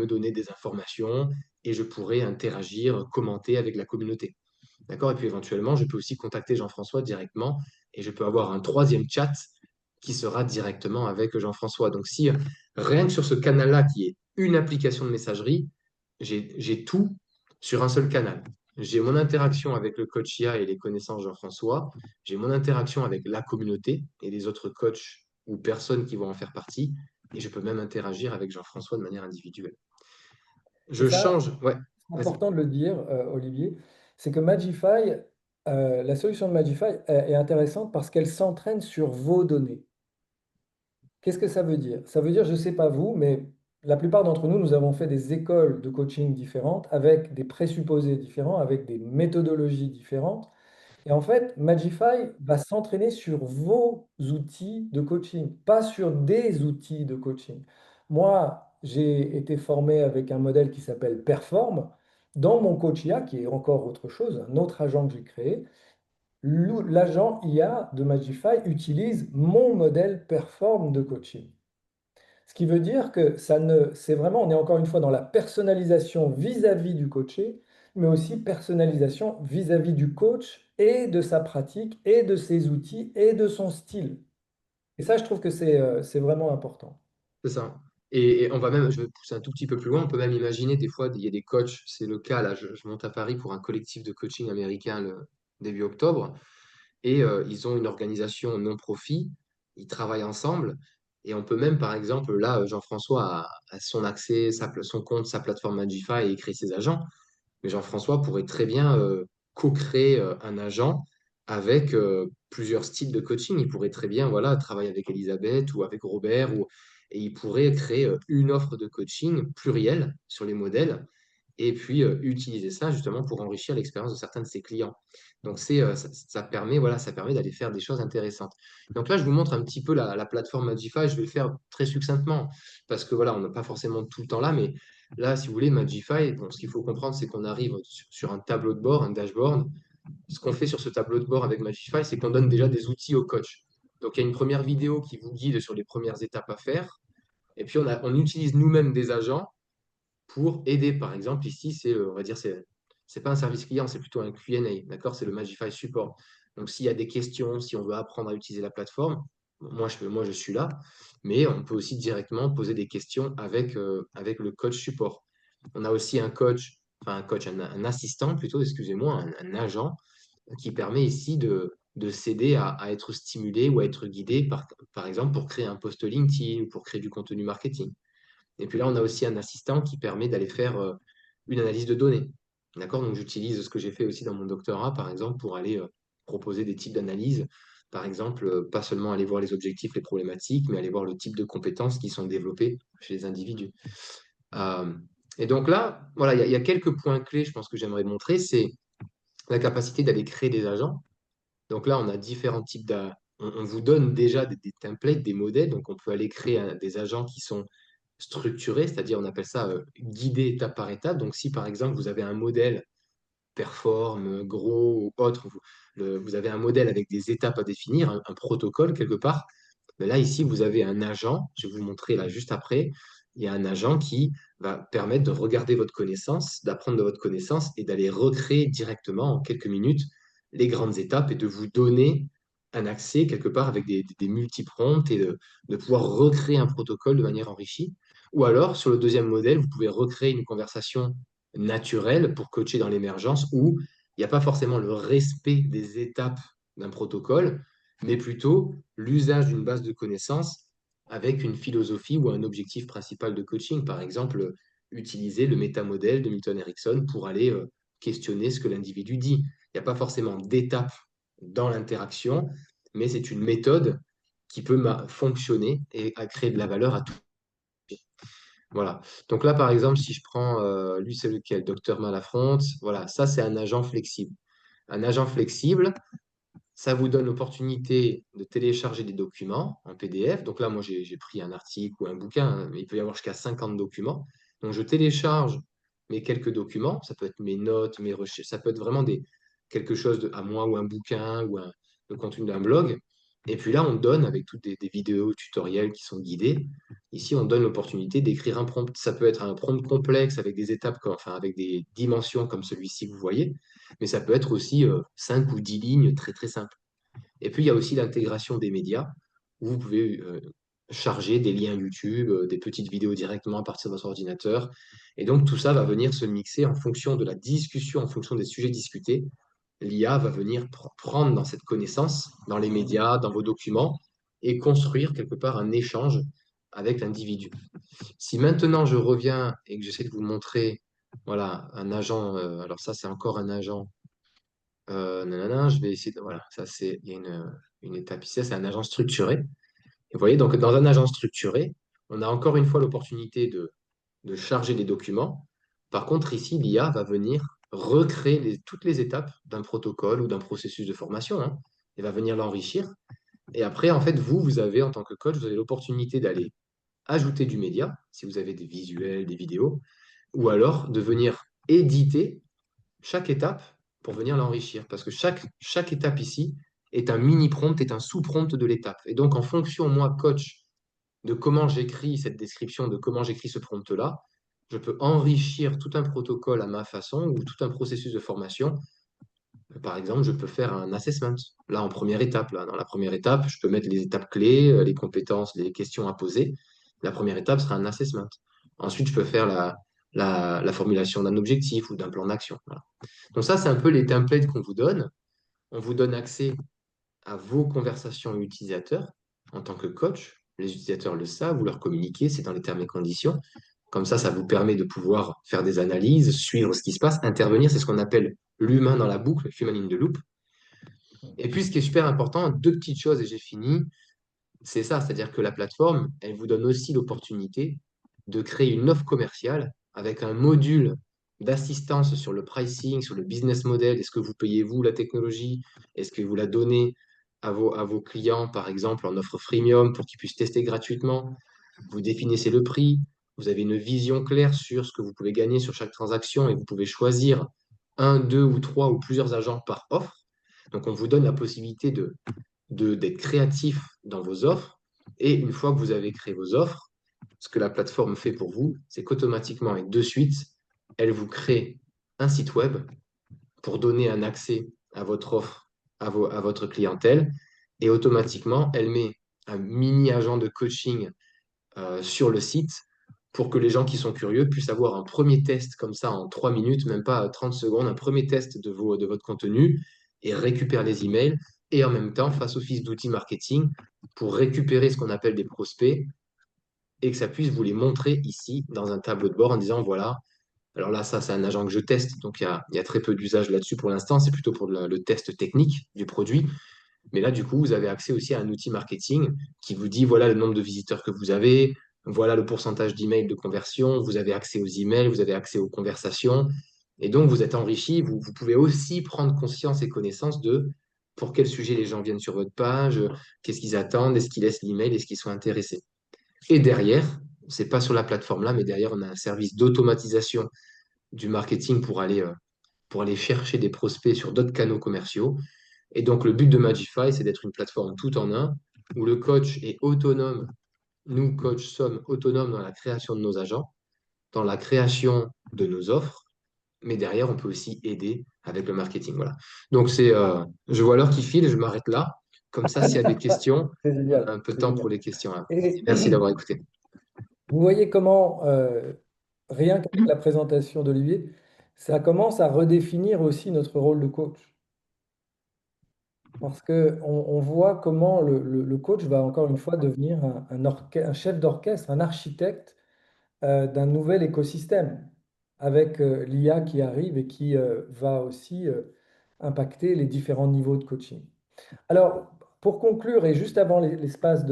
donner des informations et je pourrais interagir, commenter avec la communauté. D'accord? Et puis éventuellement, je peux aussi contacter Jean-François directement et je peux avoir un troisième chat qui sera directement avec Jean-François. Donc si rien que sur ce canal-là, qui est une application de messagerie, j'ai tout sur un seul canal. J'ai mon interaction avec le coach IA et les connaissances Jean-François. J'ai mon interaction avec la communauté et les autres coachs ou personnes qui vont en faire partie. Et je peux même interagir avec Jean-François de manière individuelle. Et Je ça, change, ouais, c'est vas-y. important de le dire, Olivier, c'est que Magify, la solution de Magify est intéressante parce qu'elle s'entraîne sur vos données. Qu'est-ce que ça veut dire? Ça veut dire, je ne sais pas vous, mais la plupart d'entre nous, nous avons fait des écoles de coaching différentes, avec des présupposés différents, avec des méthodologies différentes. Et en fait, Magify va s'entraîner sur vos outils de coaching, pas sur des outils de coaching. Moi, j'ai été formé avec un modèle qui s'appelle Perform. Dans mon coach IA, qui est encore autre chose, un autre agent que j'ai créé, l'agent IA de Magify utilise mon modèle Perform de coaching. Ce qui veut dire que ça ne, c'est vraiment, on est encore une fois dans la personnalisation vis-à-vis du coaché, mais aussi personnalisation vis-à-vis du coach et de sa pratique et de ses outils et de son style. Et ça, je trouve que c'est vraiment important. C'est ça. Et on va même, je vais pousser un tout petit peu plus loin, on peut même imaginer des fois, il y a des coachs, c'est le cas là, je monte à Paris pour un collectif de coaching américain le début octobre, et ils ont une organisation non-profit, ils travaillent ensemble, et on peut même, par exemple, là, Jean-François a son accès, son compte, sa plateforme Magify et il crée ses agents. Mais Jean-François pourrait très bien co-créer un agent avec plusieurs styles de coaching. Il pourrait très bien voilà, travailler avec Elisabeth ou avec Robert, et il pourrait créer une offre de coaching plurielle sur les modèles et puis utiliser ça justement pour enrichir l'expérience de certains de ses clients. Donc ça permet, voilà, ça permet d'aller faire des choses intéressantes. Donc là, je vous montre un petit peu la plateforme Magify. Je vais le faire très succinctement parce que voilà, on n'a pas forcément tout le temps là, mais là, si vous voulez, Magify, bon, ce qu'il faut comprendre, c'est qu'on arrive sur un tableau de bord, un dashboard. Ce qu'on fait sur ce tableau de bord avec Magify, c'est qu'on donne déjà des outils au coach. Donc, il y a une première vidéo qui vous guide sur les premières étapes à faire. Et puis, on utilise nous-mêmes des agents pour aider. Par exemple, ici, on va dire, c'est pas un service client, c'est plutôt un Q&A, d'accord? C'est le Magify Support. Donc, s'il y a des questions, si on veut apprendre à utiliser la plateforme, moi, je suis là, mais on peut aussi directement poser des questions avec le coach support. On a aussi un assistant plutôt, excusez-moi, un agent qui permet ici de s'aider à être stimulé ou à être guidé, par exemple, pour créer un post LinkedIn ou pour créer du contenu marketing. Et puis là, on a aussi un assistant qui permet d'aller faire une analyse de données. D'accord? Donc, j'utilise ce que j'ai fait aussi dans mon doctorat, par exemple, pour aller proposer des types d'analyses. Par exemple, pas seulement aller voir les objectifs, les problématiques, mais aller voir le type de compétences qui sont développées chez les individus. Euh, Et donc là, voilà, il y a quelques points clés, je pense que j'aimerais montrer, c'est la capacité d'aller créer des agents. Donc là, on a différents types on vous donne déjà des templates, des modèles, donc on peut aller créer des agents qui sont structurés, c'est-à-dire on appelle ça guidé étape par étape. Donc si par exemple vous avez un modèle performe, gros ou autre, vous avez un modèle avec des étapes à définir, un protocole quelque part. Mais là, ici, vous avez un agent, je vais vous montrer là juste après, il y a un agent qui va permettre de regarder votre connaissance, d'apprendre de votre connaissance et d'aller recréer directement en quelques minutes les grandes étapes et de vous donner un accès quelque part avec des multi-prompts et de pouvoir recréer un protocole de manière enrichie. Ou alors, sur le deuxième modèle, vous pouvez recréer une conversation naturelle pour coacher dans l'émergence où il n'y a pas forcément le respect des étapes d'un protocole, mais plutôt l'usage d'une base de connaissances avec une philosophie ou un objectif principal de coaching. Par exemple, utiliser le métamodèle de Milton Erickson pour aller questionner ce que l'individu dit. Il n'y a pas forcément d'étapes dans l'interaction, mais c'est une méthode qui peut fonctionner et à créer de la valeur à tout. Voilà. Donc là, par exemple, si je prends, lui, c'est lequel? Docteur Malafronte. Voilà, ça, c'est un agent flexible. Un agent flexible, ça vous donne l'opportunité de télécharger des documents en PDF. Donc là, moi, j'ai pris un article ou un bouquin, hein, mais il peut y avoir jusqu'à 50 documents. Donc, je télécharge mes quelques documents. Ça peut être mes notes, mes recherches. Ça peut être vraiment quelque chose à moi ou un bouquin ou le contenu d'un blog. Et puis là, on donne, avec toutes des vidéos tutoriels qui sont guidées, ici, on donne l'opportunité d'écrire un prompt. Ça peut être un prompt complexe avec des étapes, enfin, avec des dimensions comme celui-ci que vous voyez, mais ça peut être aussi 5 ou 10 lignes très, très simples. Et puis, il y a aussi l'intégration des médias, où vous pouvez charger des liens YouTube, des petites vidéos directement à partir de votre ordinateur. Et donc, tout ça va venir se mixer en fonction de la discussion, en fonction des sujets discutés. L'IA va venir prendre dans cette connaissance, dans les médias, dans vos documents, et construire quelque part un échange avec l'individu. Si maintenant je reviens et que j'essaie de vous montrer, voilà, un agent, alors ça c'est encore un agent nanana, je vais essayer de. Voilà, ça c'est. Il y a une étape ici, ça, c'est un agent structuré. Et vous voyez, donc dans un agent structuré, on a encore une fois l'opportunité de charger des documents. Par contre, ici, l'IA va venir recréer toutes les étapes d'un protocole ou d'un processus de formation, hein. Elle va venir l'enrichir. Et après, en fait, vous avez, en tant que coach, vous avez l'opportunité d'aller ajouter du média, si vous avez des visuels, des vidéos, ou alors de venir éditer chaque étape pour venir l'enrichir. Parce que chaque étape ici est un mini-prompt, est un sous-prompt de l'étape. Et donc, en fonction, moi, coach, de comment j'écris cette description, de comment j'écris ce prompt-là, je peux enrichir tout un protocole à ma façon ou tout un processus de formation. Par exemple, je peux faire un assessment. Là, en première étape, là, dans la première étape, je peux mettre les étapes clés, les compétences, les questions à poser. La première étape sera un assessment. Ensuite, je peux faire la formulation d'un objectif ou d'un plan d'action. Voilà. Donc ça, c'est un peu les templates qu'on vous donne. On vous donne accès à vos conversations utilisateurs en tant que coach. Les utilisateurs le savent, vous leur communiquez, c'est dans les termes et conditions. Comme ça vous permet de pouvoir faire des analyses, suivre ce qui se passe, intervenir. C'est ce qu'on appelle l'humain dans la boucle, human in the loop. Et puis, ce qui est super important, deux petites choses et j'ai fini, c'est ça, c'est-à-dire que la plateforme, elle vous donne aussi l'opportunité de créer une offre commerciale avec un module d'assistance sur le pricing, sur le business model. Est-ce que vous payez vous la technologie? Est-ce que vous la donnez à vos clients, par exemple, en offre freemium pour qu'ils puissent tester gratuitement? Vous définissez le prix, vous avez une vision claire sur ce que vous pouvez gagner sur chaque transaction et vous pouvez choisir un, deux ou trois ou plusieurs agents par offre. Donc, on vous donne la possibilité d'être créatif dans vos offres. Et une fois que vous avez créé vos offres, ce que la plateforme fait pour vous, c'est qu'automatiquement et de suite, elle vous crée un site web pour donner un accès à votre offre, à votre clientèle. Et automatiquement, elle met un mini agent de coaching sur le site pour que les gens qui sont curieux puissent avoir un premier test comme ça en 3 minutes, même pas 30 secondes, un premier test de votre contenu et récupère les emails et en même temps face office d'outils marketing pour récupérer ce qu'on appelle des prospects et que ça puisse vous les montrer ici dans un tableau de bord en disant voilà, alors là ça c'est un agent que je teste, donc il y a très peu d'usage là-dessus pour l'instant, c'est plutôt pour le test technique du produit, mais là, du coup, vous avez accès aussi à un outil marketing qui vous dit, voilà le nombre de visiteurs que vous avez, voilà le pourcentage d'emails de conversion, vous avez accès aux emails, vous avez accès aux conversations, et donc vous êtes enrichi, vous pouvez aussi prendre conscience et connaissance de pour quel sujet les gens viennent sur votre page, qu'est-ce qu'ils attendent, est-ce qu'ils laissent l'email, est-ce qu'ils sont intéressés. Et derrière, c'est pas sur la plateforme là, mais derrière, on a un service d'automatisation du marketing pour aller chercher des prospects sur d'autres canaux commerciaux. Et donc, le but de Magify, c'est d'être une plateforme tout en un où le coach est autonome. Nous, coachs, sommes autonomes dans la création de nos agents, dans la création de nos offres, mais derrière, on peut aussi aider avec le marketing. Voilà. Donc, je vois l'heure qui file, je m'arrête là. Comme ça, s'il y a des questions, C'est on a génial, un peu de c'est temps génial. pour les questions, hein. Et Merci d'avoir écouté. vous voyez comment, rien qu'avec la présentation d'Olivier, ça commence à redéfinir aussi notre rôle de coach. Parce qu'on voit comment le coach va encore une fois devenir un chef d'orchestre, un architecte d'un nouvel écosystème, avec l'IA qui arrive et qui va aussi impacter les différents niveaux de coaching. Alors, pour conclure, et juste avant l'espace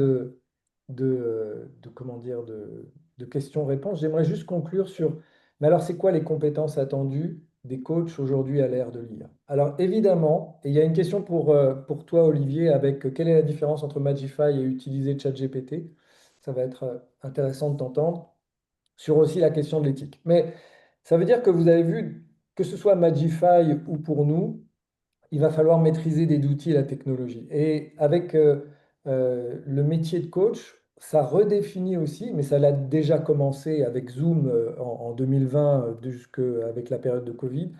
comment dire, de questions-réponses, j'aimerais juste conclure sur, mais alors c'est quoi les compétences attendues des coachs aujourd'hui à l'ère de l'IA? Alors évidemment, et il y a une question pour toi, Olivier, avec quelle est la différence entre Magify et utiliser ChatGPT? Ça va être intéressant de t'entendre sur aussi la question de l'éthique. Mais ça veut dire que vous avez vu, que ce soit Magify ou pour nous, il va falloir maîtriser des outils et la technologie. Et avec le métier de coach, ça redéfinit aussi, mais ça l'a déjà commencé avec Zoom en 2020, jusqu'avec la période de Covid,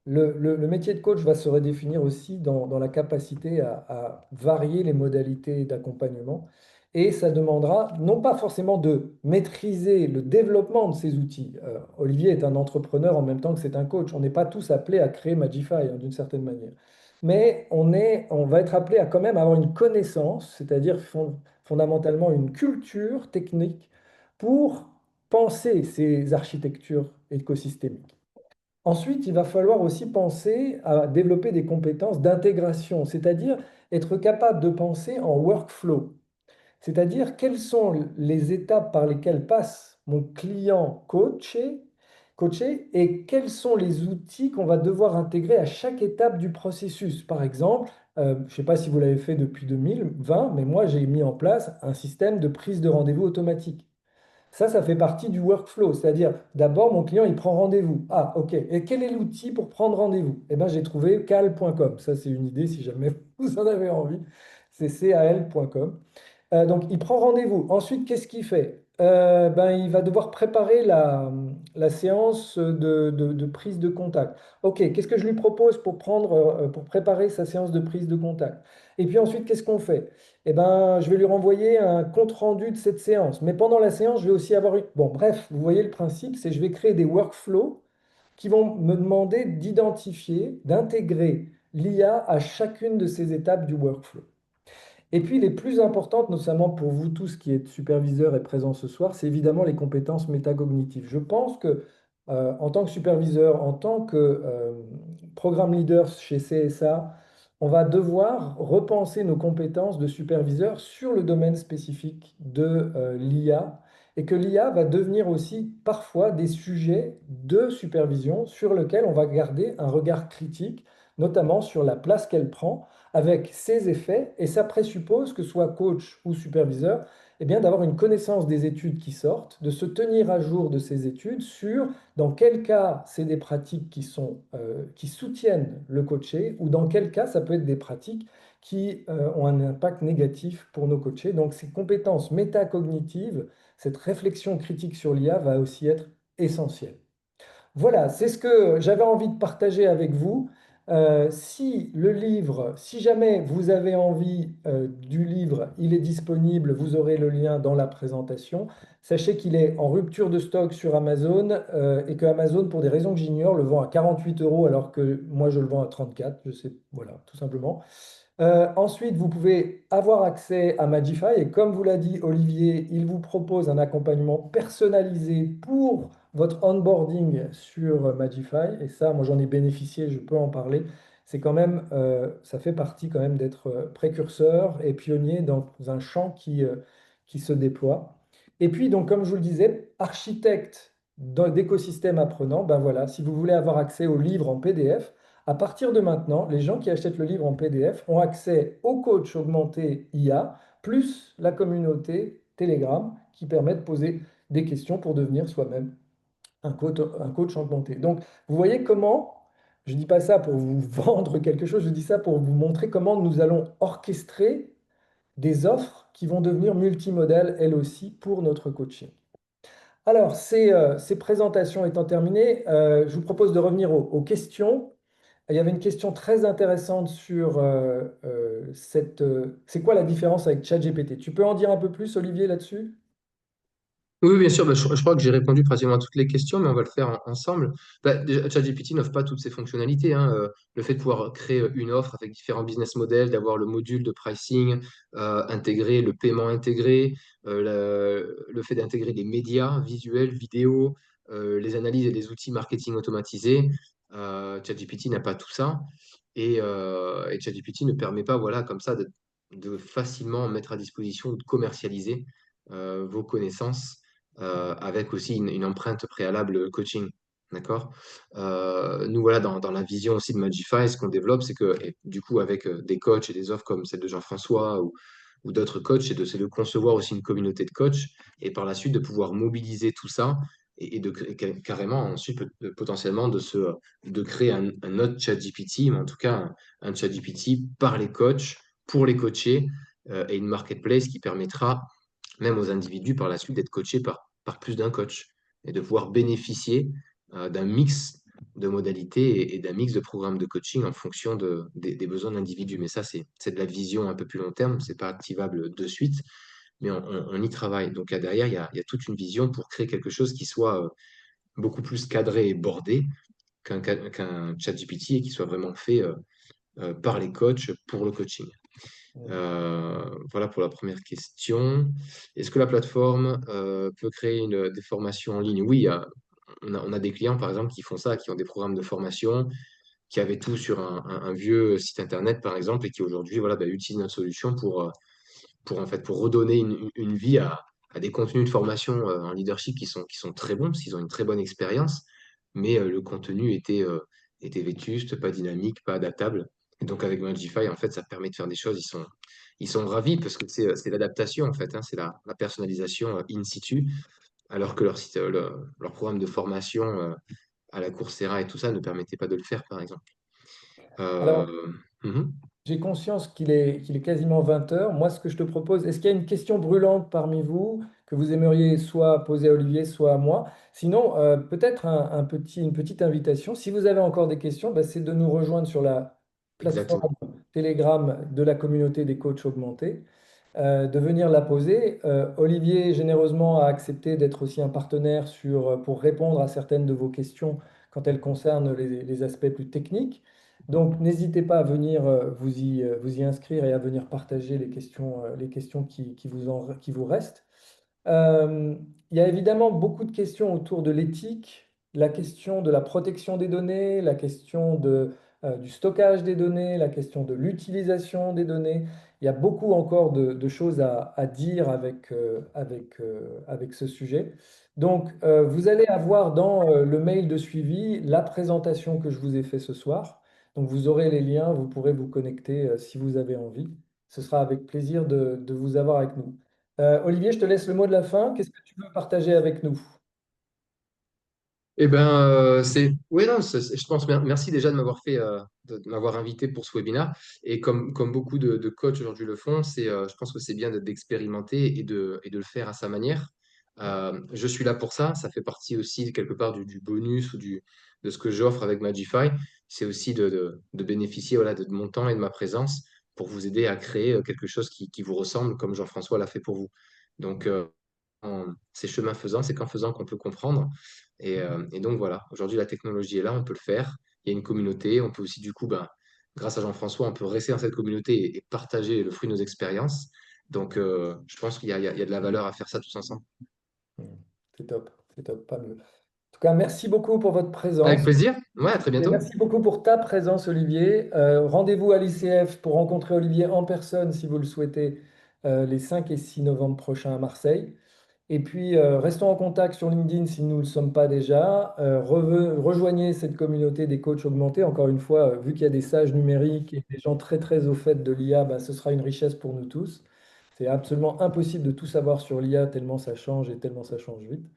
le métier de coach va se redéfinir aussi dans la capacité à varier les modalités d'accompagnement. Et ça demandera non pas forcément de maîtriser le développement de ces outils. Olivier est un entrepreneur en même temps que c'est un coach. On n'est pas tous appelés à créer Magify, hein, d'une certaine manière. Mais on va être appelé à quand même avoir une connaissance, c'est-à-dire fondamentalement une culture technique pour penser ces architectures écosystémiques. Ensuite, il va falloir aussi penser à développer des compétences d'intégration, c'est-à-dire être capable de penser en workflow, c'est-à-dire quelles sont les étapes par lesquelles passe mon client coaché et quels sont les outils qu'on va devoir intégrer à chaque étape du processus. Par exemple, je ne sais pas si vous l'avez fait depuis 2020, mais moi j'ai mis en place un système de prise de rendez-vous automatique. Ça fait partie du workflow, c'est-à-dire d'abord mon client il prend rendez-vous. Ah, ok. Et quel est l'outil pour prendre rendez-vous? Eh bien, j'ai trouvé cal.com. Ça, c'est une idée si jamais vous en avez envie. C'est cal.com. Donc, il prend rendez-vous. Ensuite, qu'est-ce qu'il fait? Ben, il va devoir préparer la séance de prise de contact. OK, qu'est-ce que je lui propose pour préparer sa séance de prise de contact? Et puis ensuite, qu'est-ce qu'on fait? Eh ben, je vais lui renvoyer un compte-rendu de cette séance. Mais pendant la séance, je vais aussi avoir une... Bon, bref, vous voyez le principe, c'est je vais créer des workflows qui vont me demander d'identifier, d'intégrer l'IA à chacune de ces étapes du workflow. Et puis les plus importantes, notamment pour vous tous qui êtes superviseurs et présents ce soir, c'est évidemment les compétences métacognitives. Je pense que en tant que superviseur, en tant que programme leader chez CSA, on va devoir repenser nos compétences de superviseur sur le domaine spécifique de l'IA et que l'IA va devenir aussi parfois des sujets de supervision sur lesquels on va garder un regard critique, notamment sur la place qu'elle prend avec ses effets, et ça présuppose que soit coach ou superviseur, eh bien d'avoir une connaissance des études qui sortent, de se tenir à jour de ces études sur dans quel cas c'est des pratiques qui soutiennent le coaché, ou dans quel cas ça peut être des pratiques qui ont un impact négatif pour nos coachés. Donc ces compétences métacognitives, cette réflexion critique sur l'IA va aussi être essentielle. Voilà, c'est ce que j'avais envie de partager avec vous. Si le livre, si jamais vous avez envie du livre, il est disponible, vous aurez le lien dans la présentation. Sachez qu'il est en rupture de stock sur Amazon et que Amazon, pour des raisons que j'ignore, le vend à 48 euros alors que moi je le vends à 34. Je sais, voilà, tout simplement. Ensuite, vous pouvez avoir accès à Magify et comme vous l'a dit Olivier, il vous propose un accompagnement personnalisé pour votre onboarding sur Magify. Et ça, moi j'en ai bénéficié, je peux en parler. C'est quand même, ça fait partie quand même d'être précurseur et pionnier dans un champ qui se déploie. Et puis, donc, comme je vous le disais, architecte d'écosystème apprenant, ben voilà, si vous voulez avoir accès au livre en PDF, à partir de maintenant, les gens qui achètent le livre en PDF ont accès au coach augmenté IA, plus la communauté Telegram qui permet de poser des questions pour devenir soi-même un coach augmenté. Donc, vous voyez comment, je ne dis pas ça pour vous vendre quelque chose, je dis ça pour vous montrer comment nous allons orchestrer des offres qui vont devenir multimodales, elles aussi, pour notre coaching. Alors, ces présentations étant terminées, je vous propose de revenir aux questions. Il y avait une question très intéressante sur c'est quoi la différence avec ChatGPT? Tu peux en dire un peu plus, Olivier, là-dessus? Oui, bien sûr, bah, je crois que j'ai répondu pratiquement à toutes les questions, mais on va le faire ensemble. Bah, déjà, ChatGPT n'offre pas toutes ses fonctionnalités, hein. Le fait de pouvoir créer une offre avec différents business models, d'avoir le module de pricing intégré, le paiement intégré, le fait d'intégrer des médias visuels, vidéo, les analyses et les outils marketing automatisés, ChatGPT n'a pas tout ça. Et ChatGPT ne permet pas, voilà, comme ça, de facilement mettre à disposition ou de commercialiser vos connaissances avec aussi une empreinte préalable coaching. D'accord? Nous, voilà, dans la vision aussi de Magify, ce qu'on développe, c'est que, et du coup, avec des coachs et des offres comme celle de Jean-François ou d'autres coachs, c'est de concevoir aussi une communauté de coachs et par la suite de pouvoir mobiliser tout ça et carrément ensuite potentiellement de créer un autre ChatGPT, mais en tout cas un ChatGPT par les coachs, pour les coachés et une marketplace qui permettra même aux individus par la suite d'être coachés par plus d'un coach et de pouvoir bénéficier d'un mix de modalités et d'un mix de programmes de coaching en fonction des besoins de l'individu. Mais ça, c'est de la vision un peu plus long terme, c'est pas activable de suite, mais on y travaille. Donc là, derrière, il y a toute une vision pour créer quelque chose qui soit beaucoup plus cadré et bordé qu'un chat GPT et qui soit vraiment fait par les coachs pour le coaching. Voilà pour la première question. Est-ce que la plateforme peut créer des formations en ligne? Oui, on a des clients, par exemple, qui font ça, qui ont des programmes de formation, qui avaient tout sur un vieux site internet, par exemple, et qui aujourd'hui voilà, bah, utilisent notre solution en fait, pour redonner une vie à des contenus de formation en leadership qui sont très bons, parce qu'ils ont une très bonne expérience, mais le contenu était vétuste, pas dynamique, pas adaptable. Et donc avec Magify, en fait, ça permet de faire des choses. Ils sont ravis parce que c'est l'adaptation, en fait, hein, c'est la personnalisation in situ, alors que leur programme de formation à la Coursera et tout ça ne permettait pas de le faire, par exemple. Alors, Euh, mhm. j'ai conscience qu'il est quasiment 20 heures. Moi, ce que je te propose, est-ce qu'il y a une question brûlante parmi vous que vous aimeriez soit poser à Olivier, soit à moi? Sinon, peut-être une petite invitation. Si vous avez encore des questions, bah, c'est de nous rejoindre sur la Exactement. plateforme Telegram de la communauté des coachs augmentés, de venir la poser. Olivier, généreusement, a accepté d'être aussi un partenaire pour répondre à certaines de vos questions quand elles concernent les aspects plus techniques. Donc, n'hésitez pas à venir vous y inscrire et à venir partager les questions qui vous restent. Euh, il y a évidemment beaucoup de questions autour de l'éthique, la question de la protection des données, la question du stockage des données, la question de l'utilisation des données. Il y a beaucoup encore de choses à dire avec ce sujet. Donc, vous allez avoir dans le mail de suivi la présentation que je vous ai fait ce soir. Donc, vous aurez les liens, vous pourrez vous connecter si vous avez envie. Ce sera avec plaisir de vous avoir avec nous. Olivier, je te laisse le mot de la fin. Qu'est-ce que tu veux partager avec nous? Eh ben, oui, non, je pense, merci déjà de m'avoir de m'avoir invité pour ce webinaire. Et comme beaucoup de coachs aujourd'hui le font, je pense que c'est bien d'expérimenter et de le faire à sa manière. Je suis là pour ça. Ça fait partie aussi quelque part du bonus ou de ce que j'offre avec Magify. C'est aussi de bénéficier, voilà, de mon temps et de ma présence pour vous aider à créer quelque chose qui vous ressemble comme Jean-François l'a fait pour vous. Donc, c'est chemin faisant, c'est qu'en faisant qu'on peut comprendre. Et donc voilà, aujourd'hui la technologie est là, on peut le faire. Il y a une communauté, on peut aussi du coup, ben, grâce à Jean-François, on peut rester dans cette communauté et partager le fruit de nos expériences. Donc je pense qu'il y a de la valeur à faire ça tous ensemble. Hmm. C'est top, pas mieux. En tout cas, merci beaucoup pour votre Avec présence. plaisir, ouais, à très Et bientôt. merci beaucoup pour ta présence, Olivier. Rendez-vous à l'ICF pour rencontrer Olivier en personne si vous le souhaitez les 5 et 6 novembre prochains à Marseille. Et puis, restons en contact sur LinkedIn si nous ne le sommes pas déjà. Rejoignez cette communauté des coachs augmentés. Encore une fois, vu qu'il y a des sages numériques et des gens très très au fait de l'IA, bah, ce sera une richesse pour nous tous. C'est absolument impossible de tout savoir sur l'IA tellement ça change et tellement ça change vite.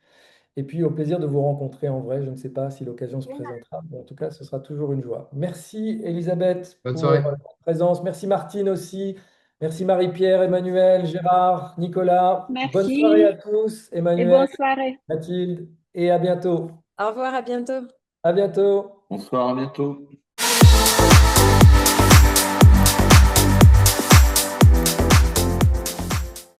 Et puis, au plaisir de vous rencontrer en vrai. Je ne sais pas si l'occasion se présentera, mais en tout cas, ce sera toujours une joie. Merci Elisabeth Bonne pour soirée. ta présence. Merci Martine aussi. Merci Marie-Pierre, Emmanuel, Gérard, Nicolas. Bonne soirée à Merci tous, et Emmanuel, bonne soirée. Mathilde, et à bientôt. Au revoir, à bientôt. À bientôt. Bonsoir, à bientôt.